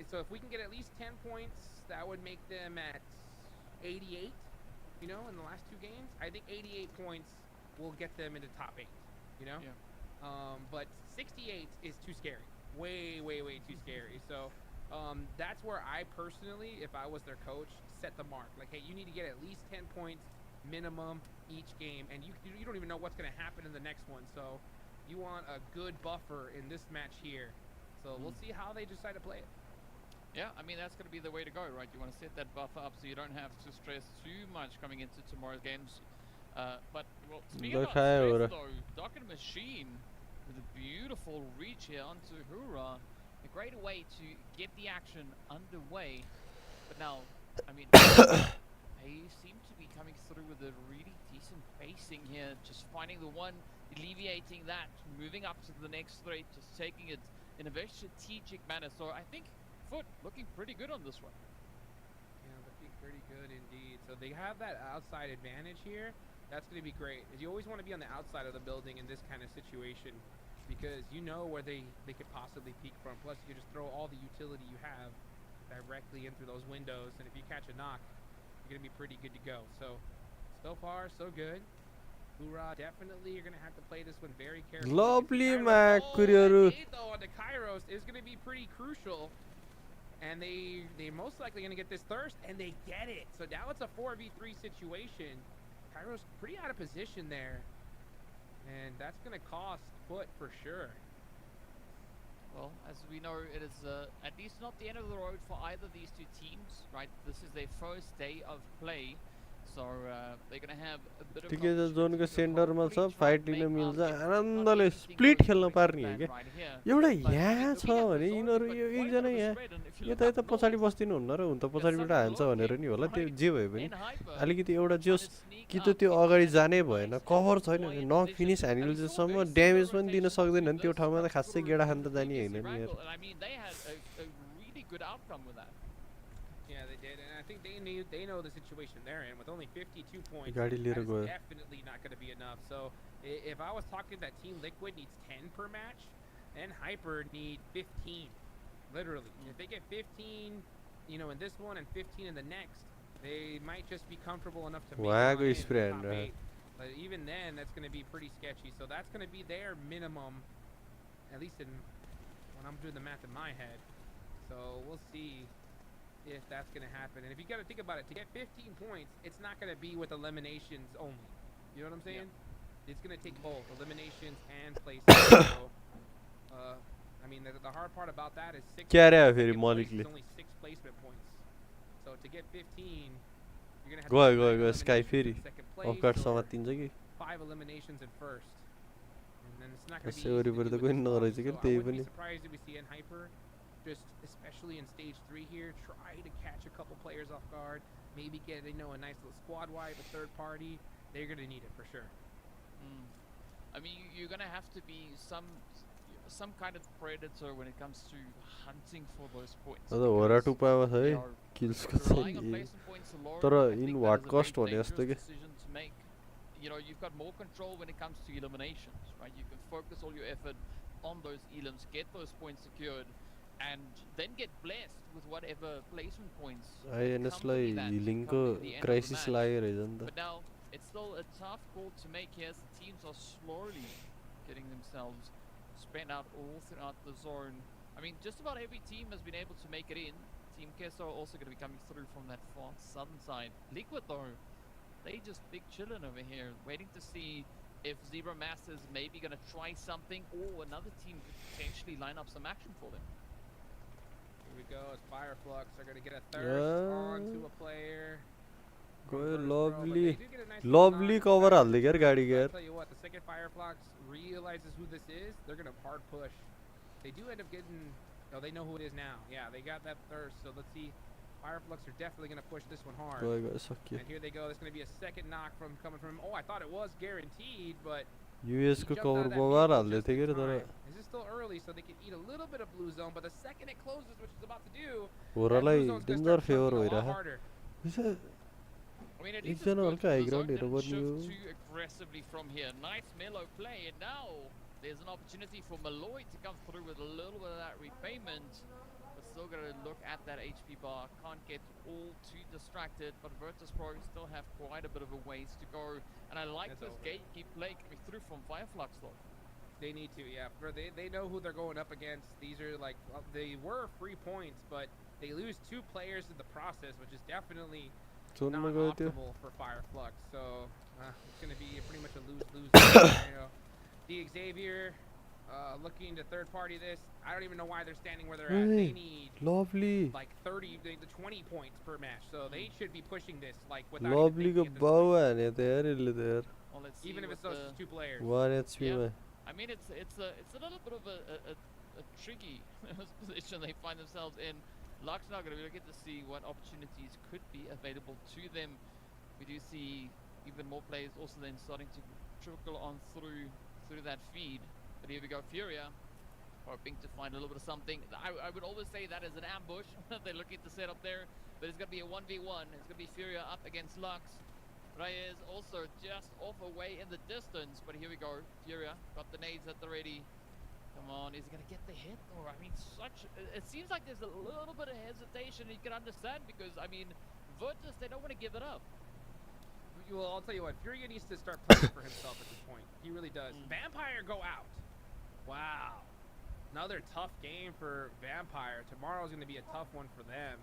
So if we can get at least 10 points, that would make them at 88, you know, in the last 2 games. I think 88 points will get them into top 8, you know? Yeah. But 68 is too scary. Way too scary. So that's where I personally, if I was their coach, set the mark. Like, hey, you need to get at least 10 points minimum each game, and you don't even know what's going to happen in the next one. So you want a good buffer in this match here. So we'll see how they decide to play it. Yeah, I mean, that's going to be the way to go, right? You want to set that buffer up so you don't have to stress too much coming into tomorrow's games. But, well, speaking about stress, though, Doc and Machine with a beautiful reach here onto Hura. A great way to get the action underway. But now, I mean, they seem to be coming through with a really decent pacing here. Just finding the one, alleviating that, moving up to the next threat, just taking it in a very strategic manner. So I think Foot looking pretty good on this one. Yeah, looking pretty good indeed. So they have that outside advantage here. That's going to be great. You always want to be on the outside of the building in this kind of situation. because you know where they could possibly peek from. Plus, you just throw all the utility you have directly in through those windows, and if you catch a knock, you're gonna be pretty good to go. So far, so good. Hoorah, definitely you're gonna have to play this one very carefully. Lovely, Mac. Kuryaru. Though on the Kairos is gonna be pretty crucial, and they're most likely gonna get this thirst, and they get it. So now it's a 4v3 situation. Kairos pretty out of position there, and that's gonna cost foot for sure. Well, as we know, it is at least not the end of the road for either of these two teams, right? This is their first day of play, so they're gonna have a bit of ठिकै छ जोनको सेन्टरमा छ fight लिन मिल्छ आनन्दले split खेल्न पार्ने हो क्या एउटा यहाँ छ भने यिनीहरू यो एकजना यहाँ यता पछाडि बस्दिनु हुन्न र हुन त पछाडिबाट हान्छ भनेर नि होला त्यो जे भए पनि अलिकति एउटा जोस कि त त्यो अगाडि जानै भएन कभर छैन भने नक फिनिस हानिलसम्म ड्यामेज पनि दिन सक्दैन नि त्यो ठाउँमा त खासै गेडा खान त जाने होइन नि यार Yeah, they did, and I think they know the situation they're in with only 52 points. That is definitely not going to be enough. So if I was talking that Team Liquid needs 10 per match, and Hyper need 15, literally. If they get 15, you know, in this one and 15 in the next, they might just be comfortable enough to make it in the top 8. But even then, that's going to be pretty sketchy. So that's going to be their minimum, at least in when I'm doing the math in my head. So we'll see if that's going to happen. And if you got to think about it, to get 15 points, it's not going to be with eliminations only. You know what I'm saying? Yeah. It's going to take both eliminations and placements. So, I mean, the hard part about that is only 6 placement points. So to get 15, you're going to have go Sky Fairy. Of course, 5 eliminations in first. And then it's not going to be easy to do it. So I wouldn't be surprised if we see Hyper, just especially in stage 3 here, try to catch a couple players off guard, maybe get, you know, a nice little squad wipe, a third party. They're going to need it for sure. I mean, you're going to have to be some kind of predator when it comes to hunting for those points. Relying on placement points alone, I think that is a very dangerous decision to make. You know, you've got more control when it comes to eliminations, right? You can focus all your effort on those elims, get those points secured, and then get blessed with whatever placement points crisis But now it's still a tough call to make here as the teams are slowly getting themselves spread out all throughout the zone. I mean, just about every team has been able to make it in. Team Kesso are also going to be coming through from that far southern side. Liquid though, they just big chilling over here, waiting to see if Zebra Masters maybe going to try something, or another team could potentially line up some action for them. Here we go, as Fireflux are going to get a thirst onto a player. Lovely cover हाल्दै क्या गाडी I'll tell you what, the second Fireflux realizes who this is, they're going to hard push. They do end up getting, oh, they know who it is now. Yeah, they got that thirst, so let's see. Fireflux are definitely going to push this one hard. And here they go, there's going to be a second knock coming from him. Oh, I thought it was guaranteed, but US को cover बवार हाल्दै थियो के तर this is still early, so they can eat a little bit of blue zone, but the second it closes, which it's about to do, होरालाई danger favour भइरहेको harder. I mean, it is too aggressively from here. Nice mellow play, and now there's an opportunity for Malloy to come through with a little bit of that repayment. But still got to look at that HP bar. Can't get all too distracted, but Virtus Pro still have quite a bit of a ways to go. And I like this gatekeep play coming through from Fireflux though. They need to, yeah. They know who they're going up against. These are like, well, they were free points, but they lose 2 players in the process, which is definitely not optimal for Fireflux. So it's going to be pretty much a lose-lose scenario. The Xavier looking to third party this. I don't even know why they're standing where they're at. They need like 30 to 20 points per match, so they should be pushing this like without even even if it's those 2 players. Yeah. I mean, it's a little bit of a tricky position they find themselves in. Luck's now going to be looking to see what opportunities could be available to them. We do see even more players also then starting to trickle on through that feed. But here we go, Furia, hoping to find a little bit of something. I would always say that is an ambush they're looking to set up there, but it's going to be a 1v1. It's going to be Furia up against Lux. Reyes also just off away in the distance, but here we go. Furia got the nades at the ready. Come on, is he gonna get the hit? Or I mean, it seems like there's a little bit of hesitation. You can understand because I mean, Virtus, they don't want to give it up. Well, I'll tell you what, Furia needs to start playing for himself at this point. He really does. Vampire go out. Wow. Another tough game for Vampire. Tomorrow's going to be a tough one for them.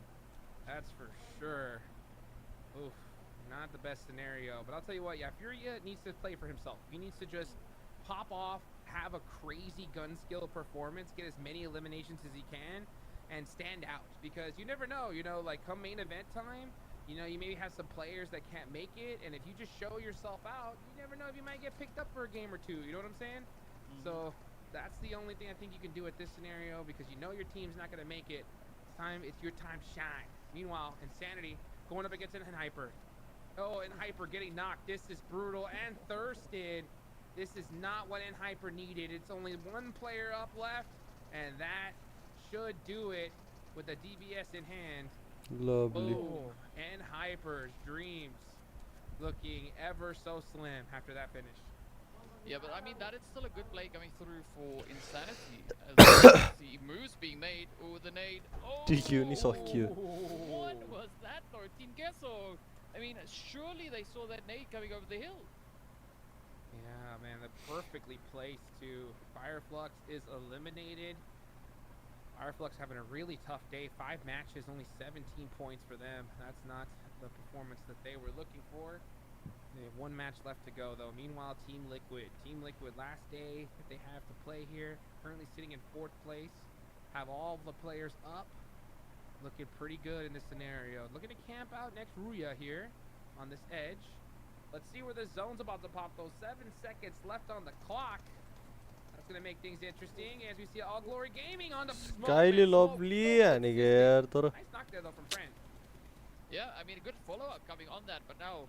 That's for sure. Oof. Not the best scenario. But I'll tell you what, yeah, Furia needs to play for himself. He needs to just pop off, have a crazy gun skill performance, get as many eliminations as he can, and stand out. Because you never know, you know, like come main event time, you know, you maybe have some players that can't make it, and if you just show yourself out, you never know if you might get picked up for a game or two, you know what I'm saying? So that's the only thing I think you can do at this scenario, because you know your team's not going to make it. It's your time to shine. Meanwhile, Insanity going up against Hyper. Oh, Hyper getting knocked. This is brutal. And Thirsted. This is not what Hyper needed. It's only one player up left, and that should do it with a DBS in hand. Lovely. Oh, Hyper's dreams looking ever so slim after that finish. Yeah, but I mean, that is still a good play coming through for Insanity. As you see moves being made. Oh, the nade. Oh, what was that, 13 Gesso? I mean, surely they saw that nade coming over the hill. Yeah, man, perfectly placed too. Fireflux is eliminated. Fireflux having a really tough day. 5 matches, only 17 points for them. That's not the performance that they were looking for. They have 1 match left to go, though. Meanwhile, Team Liquid. Team Liquid, last day that they have to play here. Currently sitting in 4th place. Have all the players up. Looking pretty good in this scenario. Looking to camp out next Ruya here on this edge. Let's see where the zone's about to pop, though. 7 seconds left on the clock. That's going to make things interesting as we see All Glory Gaming on the smoke. Kylie lovely and again. Nice knock there, though, from Friend. Yeah, I mean, a good follow-up coming on that, but now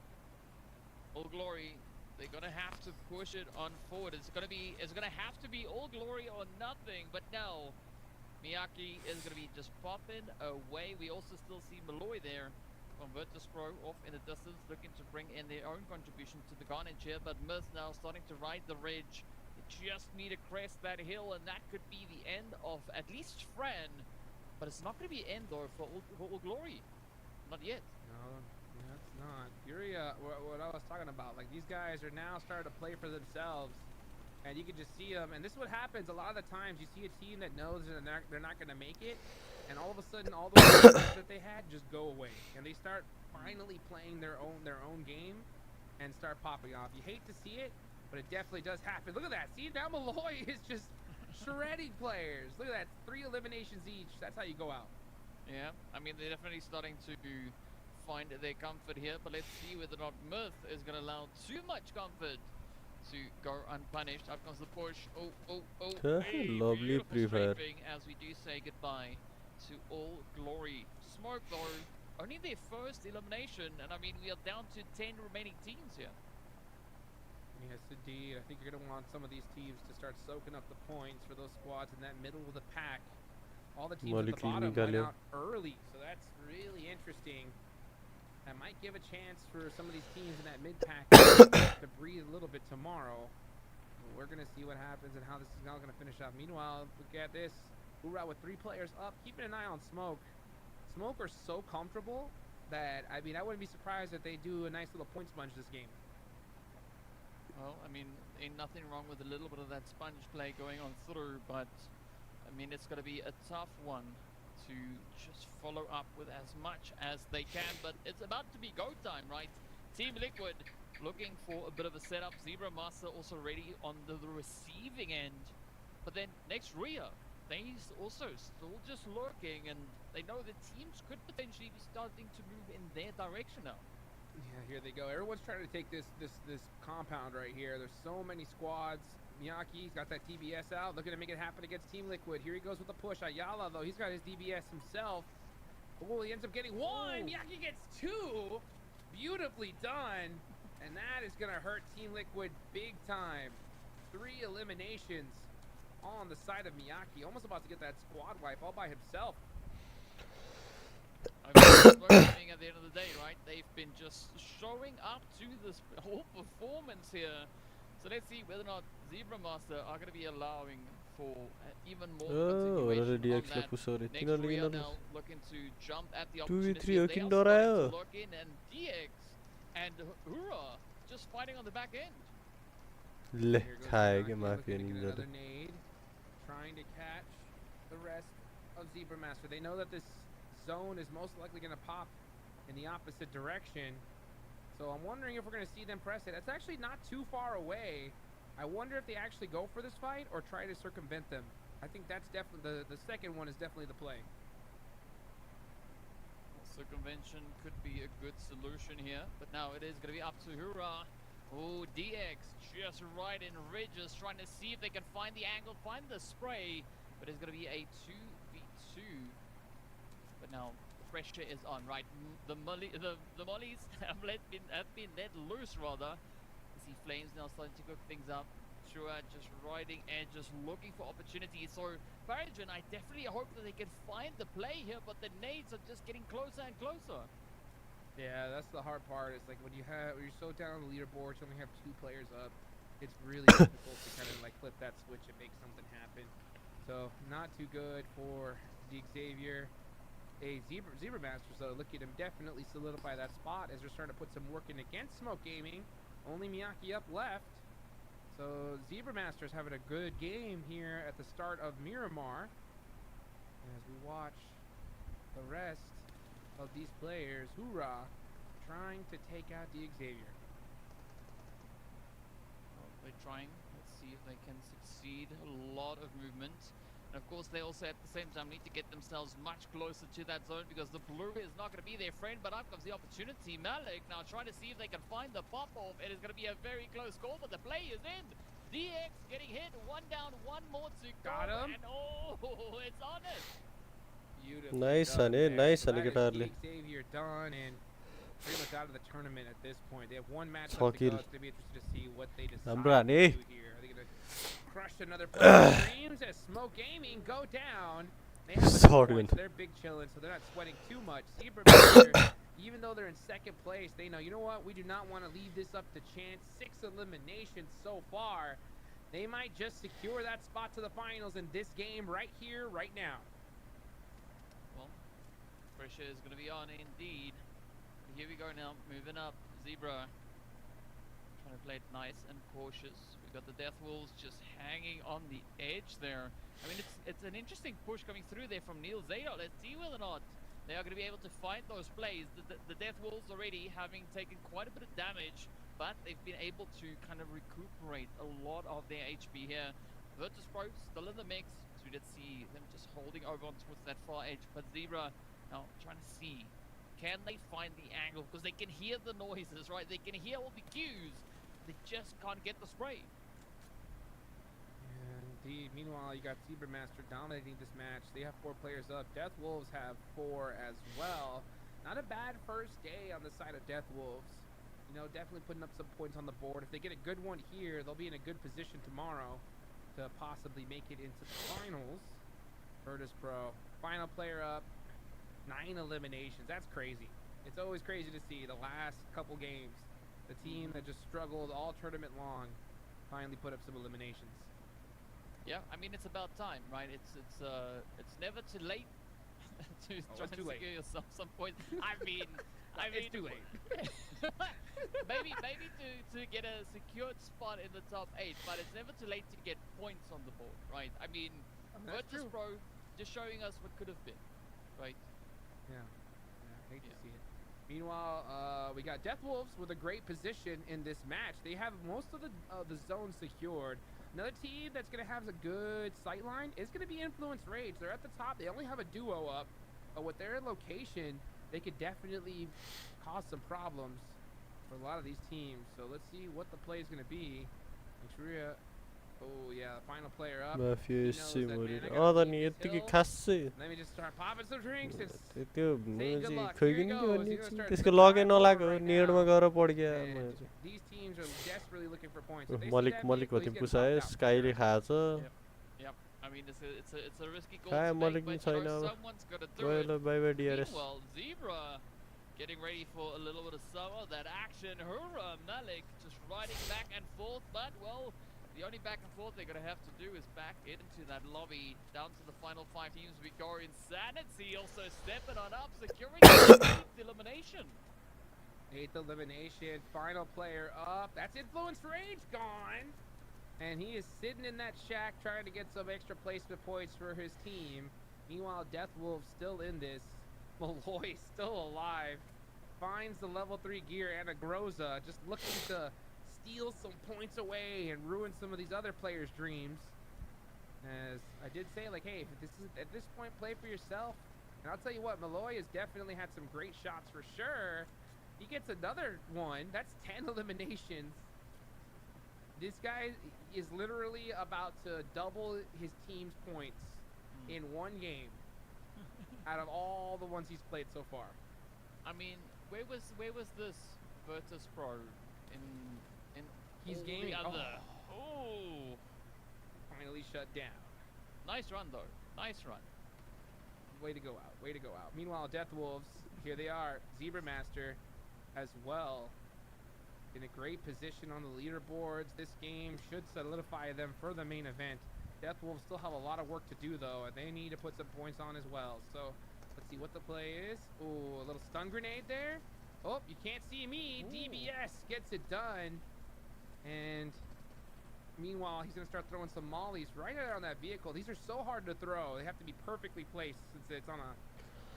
All Glory, they're going to have to push it on forward. It's going to have to be All Glory or nothing, but now Miyaki is going to be just popping away. We also still see Malloy there from Virtus Pro off in the distance, looking to bring in their own contribution to the carnage here, but Myth now starting to ride the ridge. They just need to crest that hill, and that could be the end of at least Fran, but it's not going to be end though for All Glory. Not yet. No, that's not. Furia, what I was talking about, like these guys are now starting to play for themselves, and you can just see them. And this is what happens a lot of the times. You see a team that knows they're not going to make it, and all of a sudden, all the that they had just go away, and they start finally playing their own game, and start popping off. You hate to see it, but it definitely does happen. Look at that. See, now Malloy is just shredding players. Look at that. 3 eliminations each. That's how you go out. Yeah, I mean, they're definitely starting to find their comfort here, but let's see whether or not Myth is going to allow too much comfort to go unpunished. Up comes the push. Hey, lovely pre-fire. As we do say goodbye to All Glory. Smoke, though, only their first elimination, and I mean, we are down to 10 remaining teams here. Yes, indeed. I think you're going to want some of these teams to start soaking up the points for those squads in that middle of the pack. All the teams at the bottom went out early, so that's really interesting. That might give a chance for some of these teams in that mid-pack to breathe a little bit tomorrow. We're going to see what happens and how this is now going to finish up. Meanwhile, look at this. Hoorah with 3 players up, keeping an eye on Smoke. Smoke are so comfortable that, I mean, I wouldn't be surprised if they do a nice little point sponge this game. Well, I mean, ain't nothing wrong with a little bit of that sponge play going on through, but I mean, it's going to be a tough one to just follow up with as much as they can, but it's about to be go time, right? Team Liquid looking for a bit of a setup. Zebra Master also ready on the receiving end, but then next Rhea, they's also still just lurking, and they know the teams could potentially be starting to move in their direction now. Yeah, here they go. Everyone's trying to take this compound right here. There's so many squads. Miyaki's got that DBS out, looking to make it happen against Team Liquid. Here he goes with the push. Ayala, though, he's got his DBS himself. Oh, he ends up getting 1. Miyaki gets 2. Beautifully done. And that is going to hurt Team Liquid big time. 3 eliminations on the side of Miyaki. Almost about to get that squad wipe all by himself. I mean, at the end of the day, right? They've been just showing up to this whole performance here. So let's see whether or not Zebra Master are going to be allowing for even more Oh, continuation DX on that. push हो रही Next, तीनों we are लेकिन now looking to jump at the 2v3 opportunity. हो They किन are डरायो starting to lock in, and DX and Hura just fighting on the back end. ले Here goes खाए Janna के here mafia looking to get Ninja another nade, trying to catch the rest of Zebra Master. They know that this zone is most likely going to pop in the opposite direction. So I'm wondering if we're going to see them press it. It's actually not too far away. I wonder if they actually go for this fight or try to circumvent them. I think that's definitely the second one is definitely the play. Circumvention could be a good solution here, but now it is going to be up to Hura. Oh, DX just right in ridges, trying to see if they can find the angle, find the spray, but it's going to be a 2v2. But now the pressure is on, right? The mollies have been let loose, rather. You see Flames now starting to cook things up. Shua just riding and just looking for opportunities. So Farajin, I definitely hope that they can find the play here, but the nades are just getting closer and closer. Yeah, that's the hard part. It's like when you're so down on the leaderboard, you only have 2 players up. It's really difficult to kind of like flip that switch and make something happen. So not too good for the Xavier. Zebra Masters though, look at him definitely solidify that spot as they're starting to put some work in against Smoke Gaming. Only Miyaki up left. So Zebra Masters having a good game here at the start of Miramar. As we watch the rest of these players, Hoorah, trying to take out the Xavier. Well, they're trying. Let's see if they can succeed. A lot of movement. And of course, they also at the same time need to get themselves much closer to that zone because the blue is not going to be their friend. But up comes the opportunity. Malik now trying to see if they can find the pop-off. It is going to be a very close call, but the play is in. DX getting hit. 1 down, 1 more to go. Got him. And oh, it's on it. Beautiful. Nice, Sunny. Nice, Sunny guitarly. Xavier done and pretty much out of the tournament at this point. They have 1 match left to go. It's going to be interesting to see what they decide to do here. Are they going to crush another player? Dreams as Smoke Gaming go down. They have they're big chilling, so they're not sweating too much. Zebra Master, even though they're in second place, they know, you know what? We do not want to leave this up to chance. 6 eliminations so far. They might just secure that spot to the finals in this game right here, right now. Well, pressure is going to be on indeed. But here we go now, moving up. Zebra trying to play it nice and cautious. We've got the Death Wolves just hanging on the edge there. I mean, it's an interesting push coming through there from Neil Zayo. Let's see whether or not they are going to be able to find those plays. The Death Wolves already having taken quite a bit of damage, but they've been able to kind of recuperate a lot of their HP here. Virtus Pro still in the mix, so let's see them just holding over on towards that far edge. But Zebra now trying to see, can they find the angle? Because they can hear the noises, right? They can hear all the cues. They just can't get the spray. Indeed. Meanwhile, you got Zebra Master dominating this match. They have 4 players up. Death Wolves have 4 as well. Not a bad first day on the side of Death Wolves. You know, definitely putting up some points on the board. If they get a good one here, they'll be in a good position tomorrow to possibly make it into the finals. Virtus Pro, final player up. 9 eliminations. That's crazy. It's always crazy to see the last couple games. The team that just struggled all tournament long finally put up some eliminations. Yeah, I mean it's about time, right? It's never too late to try and secure yourself some points. I mean, it's too late. maybe to get a secured spot in the top 8, but it's never too late to get points on the board, right? I mean, Virtus Pro just showing us what could have been, right? Yeah, hate to see it. Meanwhile, we got Death Wolves with a great position in this match. They have most of the zones secured. Another team that's going to have a good sight line is going to be Influence Rage. They're at the top. They only have a duo up. But with their location, they could definitely cause some problems for a lot of these teams. So let's see what the play is going to be. Manchuria. Oh, yeah, the final player up. Mafia Let me just start popping some drinks. त्यसको लगै नलागो नेडमा गएर पड्क्या These teams are desperately looking for points. Malik होते पुसाए स्काईले खाएछ Yep. I mean it's a risky goal खाए to Malik make, पनि but छैन someone's got to do it. Bye bye DRS Meanwhile, Zebra getting ready for a little bit of some of that action. Hurrah, Malik just riding back and forth, but well, the only back and forth they're going to have to do is back into that lobby, down to the final 5 teams we go. Insanity also stepping on up, securing the elimination. 8th elimination, final player up. That's Influence Rage gone. And he is sitting in that shack trying to get some extra placement points for his team. Meanwhile, Deathwolf still in this. Malloy still alive. Finds the level 3 gear and a Groza, just looking to steal some points away and ruin some of these other players' dreams. As I did say, like, hey, if this is at this point, play for yourself. And I'll tell you what, Malloy has definitely had some great shots for sure. He gets another one. That's 10 eliminations. This guy is literally about to double his team's points in one game out of all the ones he's played so far. I mean, where was this Virtus Pro in he's all gaming the other? Oh, finally shut down. Nice run though. Nice run. Way to go out. Way to go out. Meanwhile, Deathwolves, here they are. Zebra Master as well, in a great position on the leaderboards. This game should solidify them for the main event. Deathwolves still have a lot of work to do though, and they need to put some points on as well. So let's see what the play is. Oh, a little stun grenade there. Oh, you can't see me. Ooh. DBS gets it done. And meanwhile, he's gonna start throwing some mollies right there on that vehicle. These are so hard to throw. They have to be perfectly placed since it's on a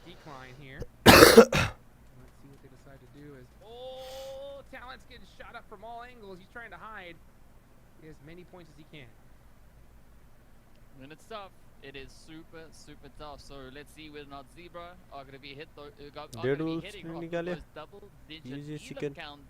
decline here. Let's see what they decide to do is, oh, Talent's getting shot up from all angles. He's trying to hide. Get as many points as he can. And it's tough. It is super, super tough. So let's see whether or not Zebra are going to be hit. Are going to be hitting those double-digit count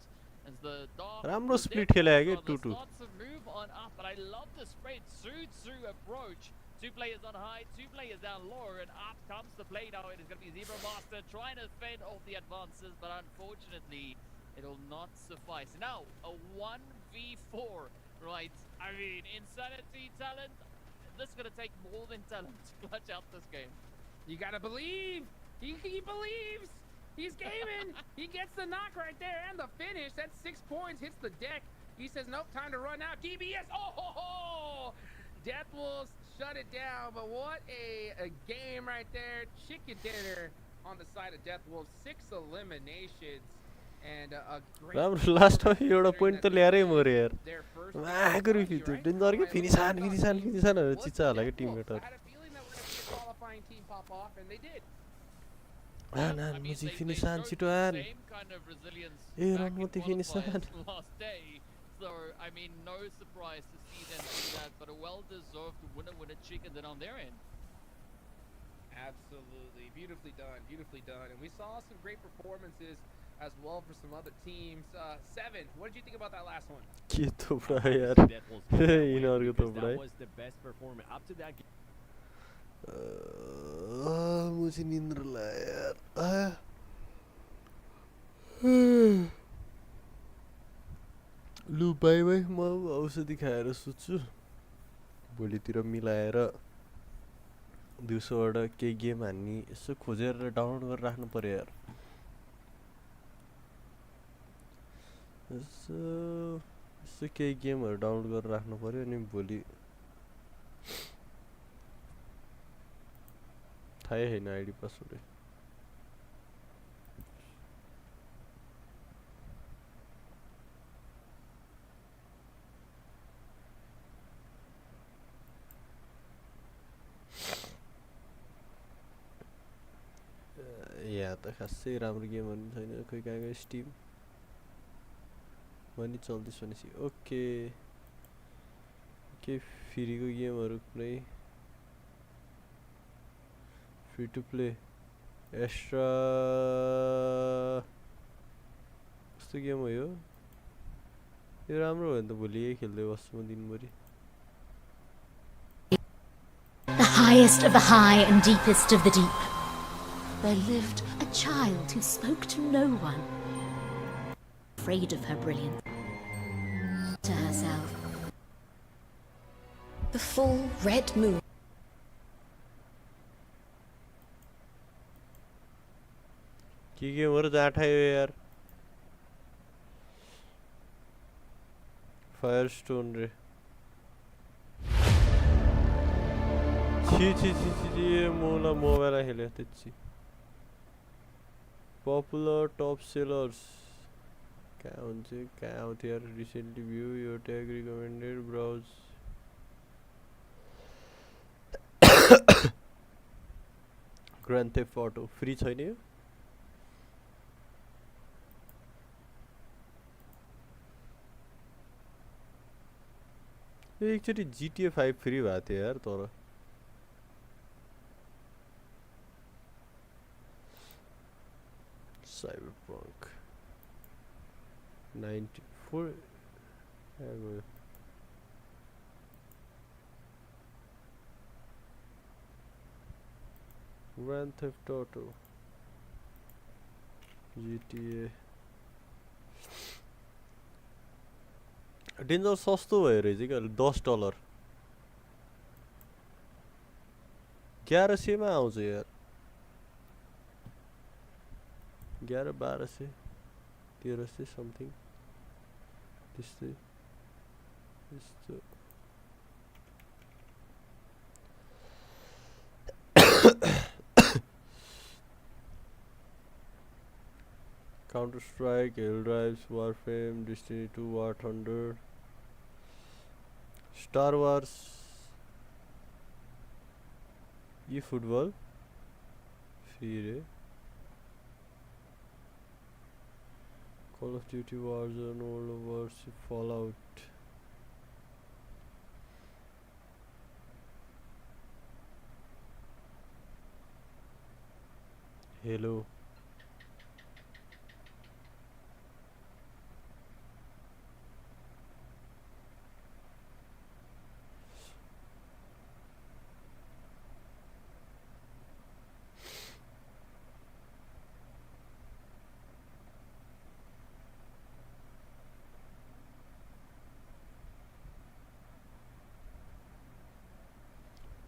as the dark. राम्रो split खेलेगा के 2-2. Starts to move on up, but I love the spread. 2-2 approach. 2 players on high, 2 players down low, and up comes the play now. It is going to be Zebra Master trying to fend off the advances, but unfortunately, it will not suffice. Now, a 1v4, right? I mean, Insanity, Talent. This is going to take more than Talent to clutch out this game. You got to believe. He believes. He's gaming. He gets the knock right there and the finish. That's 6 points. Hits the deck. He says, nope, time to run out. DBS. Oh, ho, ho. Deathwolves shut it down. But what a game right there. Chicken dinner on the side of Deathwolves. 6 eliminations. And a great last time एउटा point त ल्याएरै मरे यार मागुरी फित्यो danger के फिनिसान चिचा होला के teammate ना मुझे फिनिसान छिटोआन ए रनमती फिनिसान. So I mean, no surprise to see them do that, but a well-deserved winner chicken then on their end. Absolutely, beautifully done, and we saw some great performances as well for some other teams. 7, what did you think about that last one? के तो बड़ा यार इनहरुको तो बड़ा was the best performance up to that. मुझे नींद लाया यार. लु बाई बाई, म औषधि खाएर सुत्छु. भोलितिर मिलाएर दिउँसोबाट केही गेम हान्ने यसो खोजेर डाउनलोड गरेर राख्नु पर्यो यार. यसो केही गेमहरू डाउनलोड गरेर राख्नु पर्यो अनि भोलि थाहै छैन आइडी पासवर्ड. यहाँ त खासै राम्रो गेमहरू छैन. खोइ कहाँ गयो स्टिम मनी चल्दैछ भनेपछि ओके. के फ्रीको गेमहरू कुनै फ्री टु प्ले एक्स्ट्रा कस्तो गेम हो यो राम्रो हो भने त भोलि यही खेल्दै बस्छु म दिनभरि. The highest of the high and deepest of the deep, there lived a child who spoke to no one, afraid of her brilliance. To herself, the full red moon. के गेमहरु जाठायो यार. फायरस्टोन रे मोला मोबाइल खेले त्यति popular top sellers कहाँ आउँथ्यो यार recently view your tag recommended browse Grand Theft Auto free छैन यो एकचोटि GTA 5 फ्री भएको थियो यार तर Cyberpunk 94 Grand Theft Auto GTA danger सस्तो भयो रहेछ कि अहिले $10 1100 मा आउँछ यार 1100 1200 समथिङ त्यस्तै त्यस्तो Counter Strike, Helldivers, Warframe, Destiny 2, War Thunder, Star Wars, eFootball, free, Call of Duty Warzone, World of Warship, Fallout. Halo.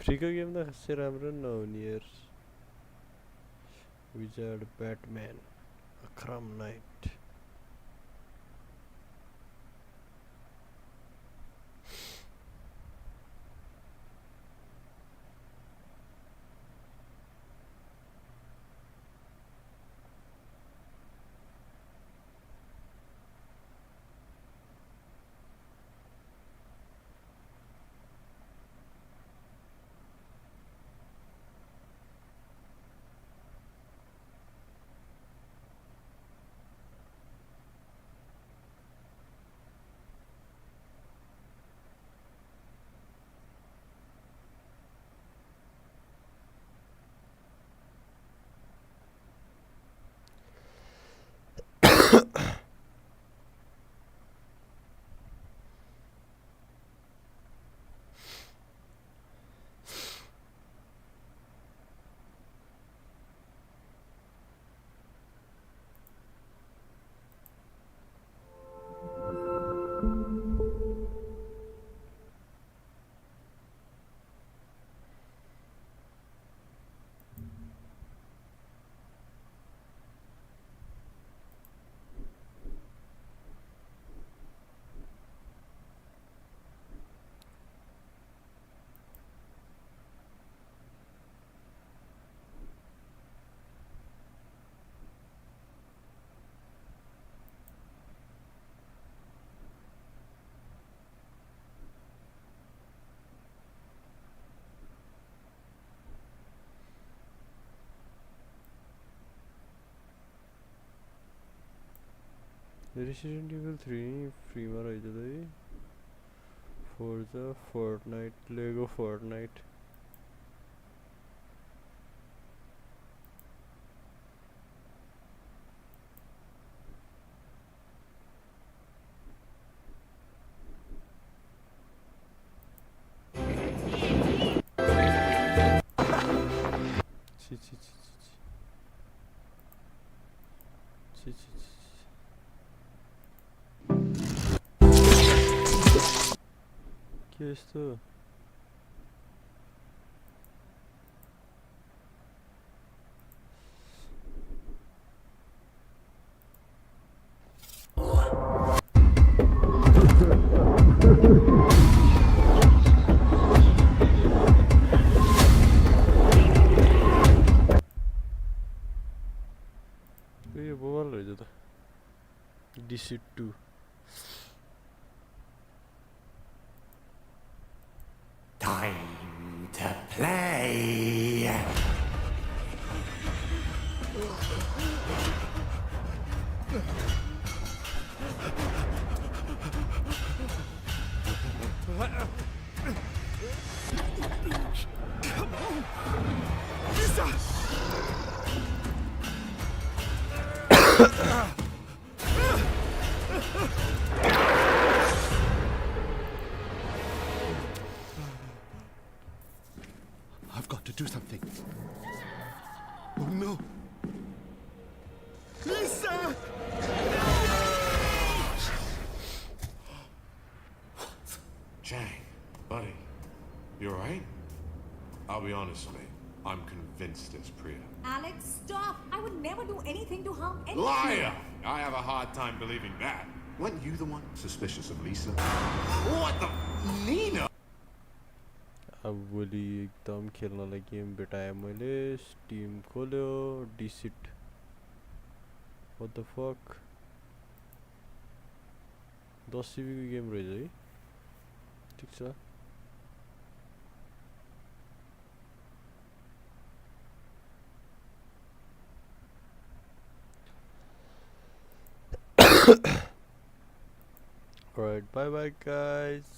फ्रीको गेम त खासै राम्रो नहुने यार Wizard, Batman, Akram Knight. Resident Evil 3 free ma rahicha dai Forza, Fortnite, Lego Fortnite. ¿Qué es esto? यो बोमल रहेछ त डिसिट 2 Time to play. I've got to do something. Oh no. Lisa! Chang, buddy, you alright? I'll be honest, mate. I'm convinced it's Priya. Alex, stop! I would never do anything to harm anyone. Liar! I have a hard time believing that. Weren't you the one suspicious of Lisa? What the? Nina? अब भोलि एकदम खेल्नलाई game भेटाएँ मैले steam खोल्यो डिसिट what the fuck 10 GB को game रहेछ है ठीक छ Alright, bye bye guys.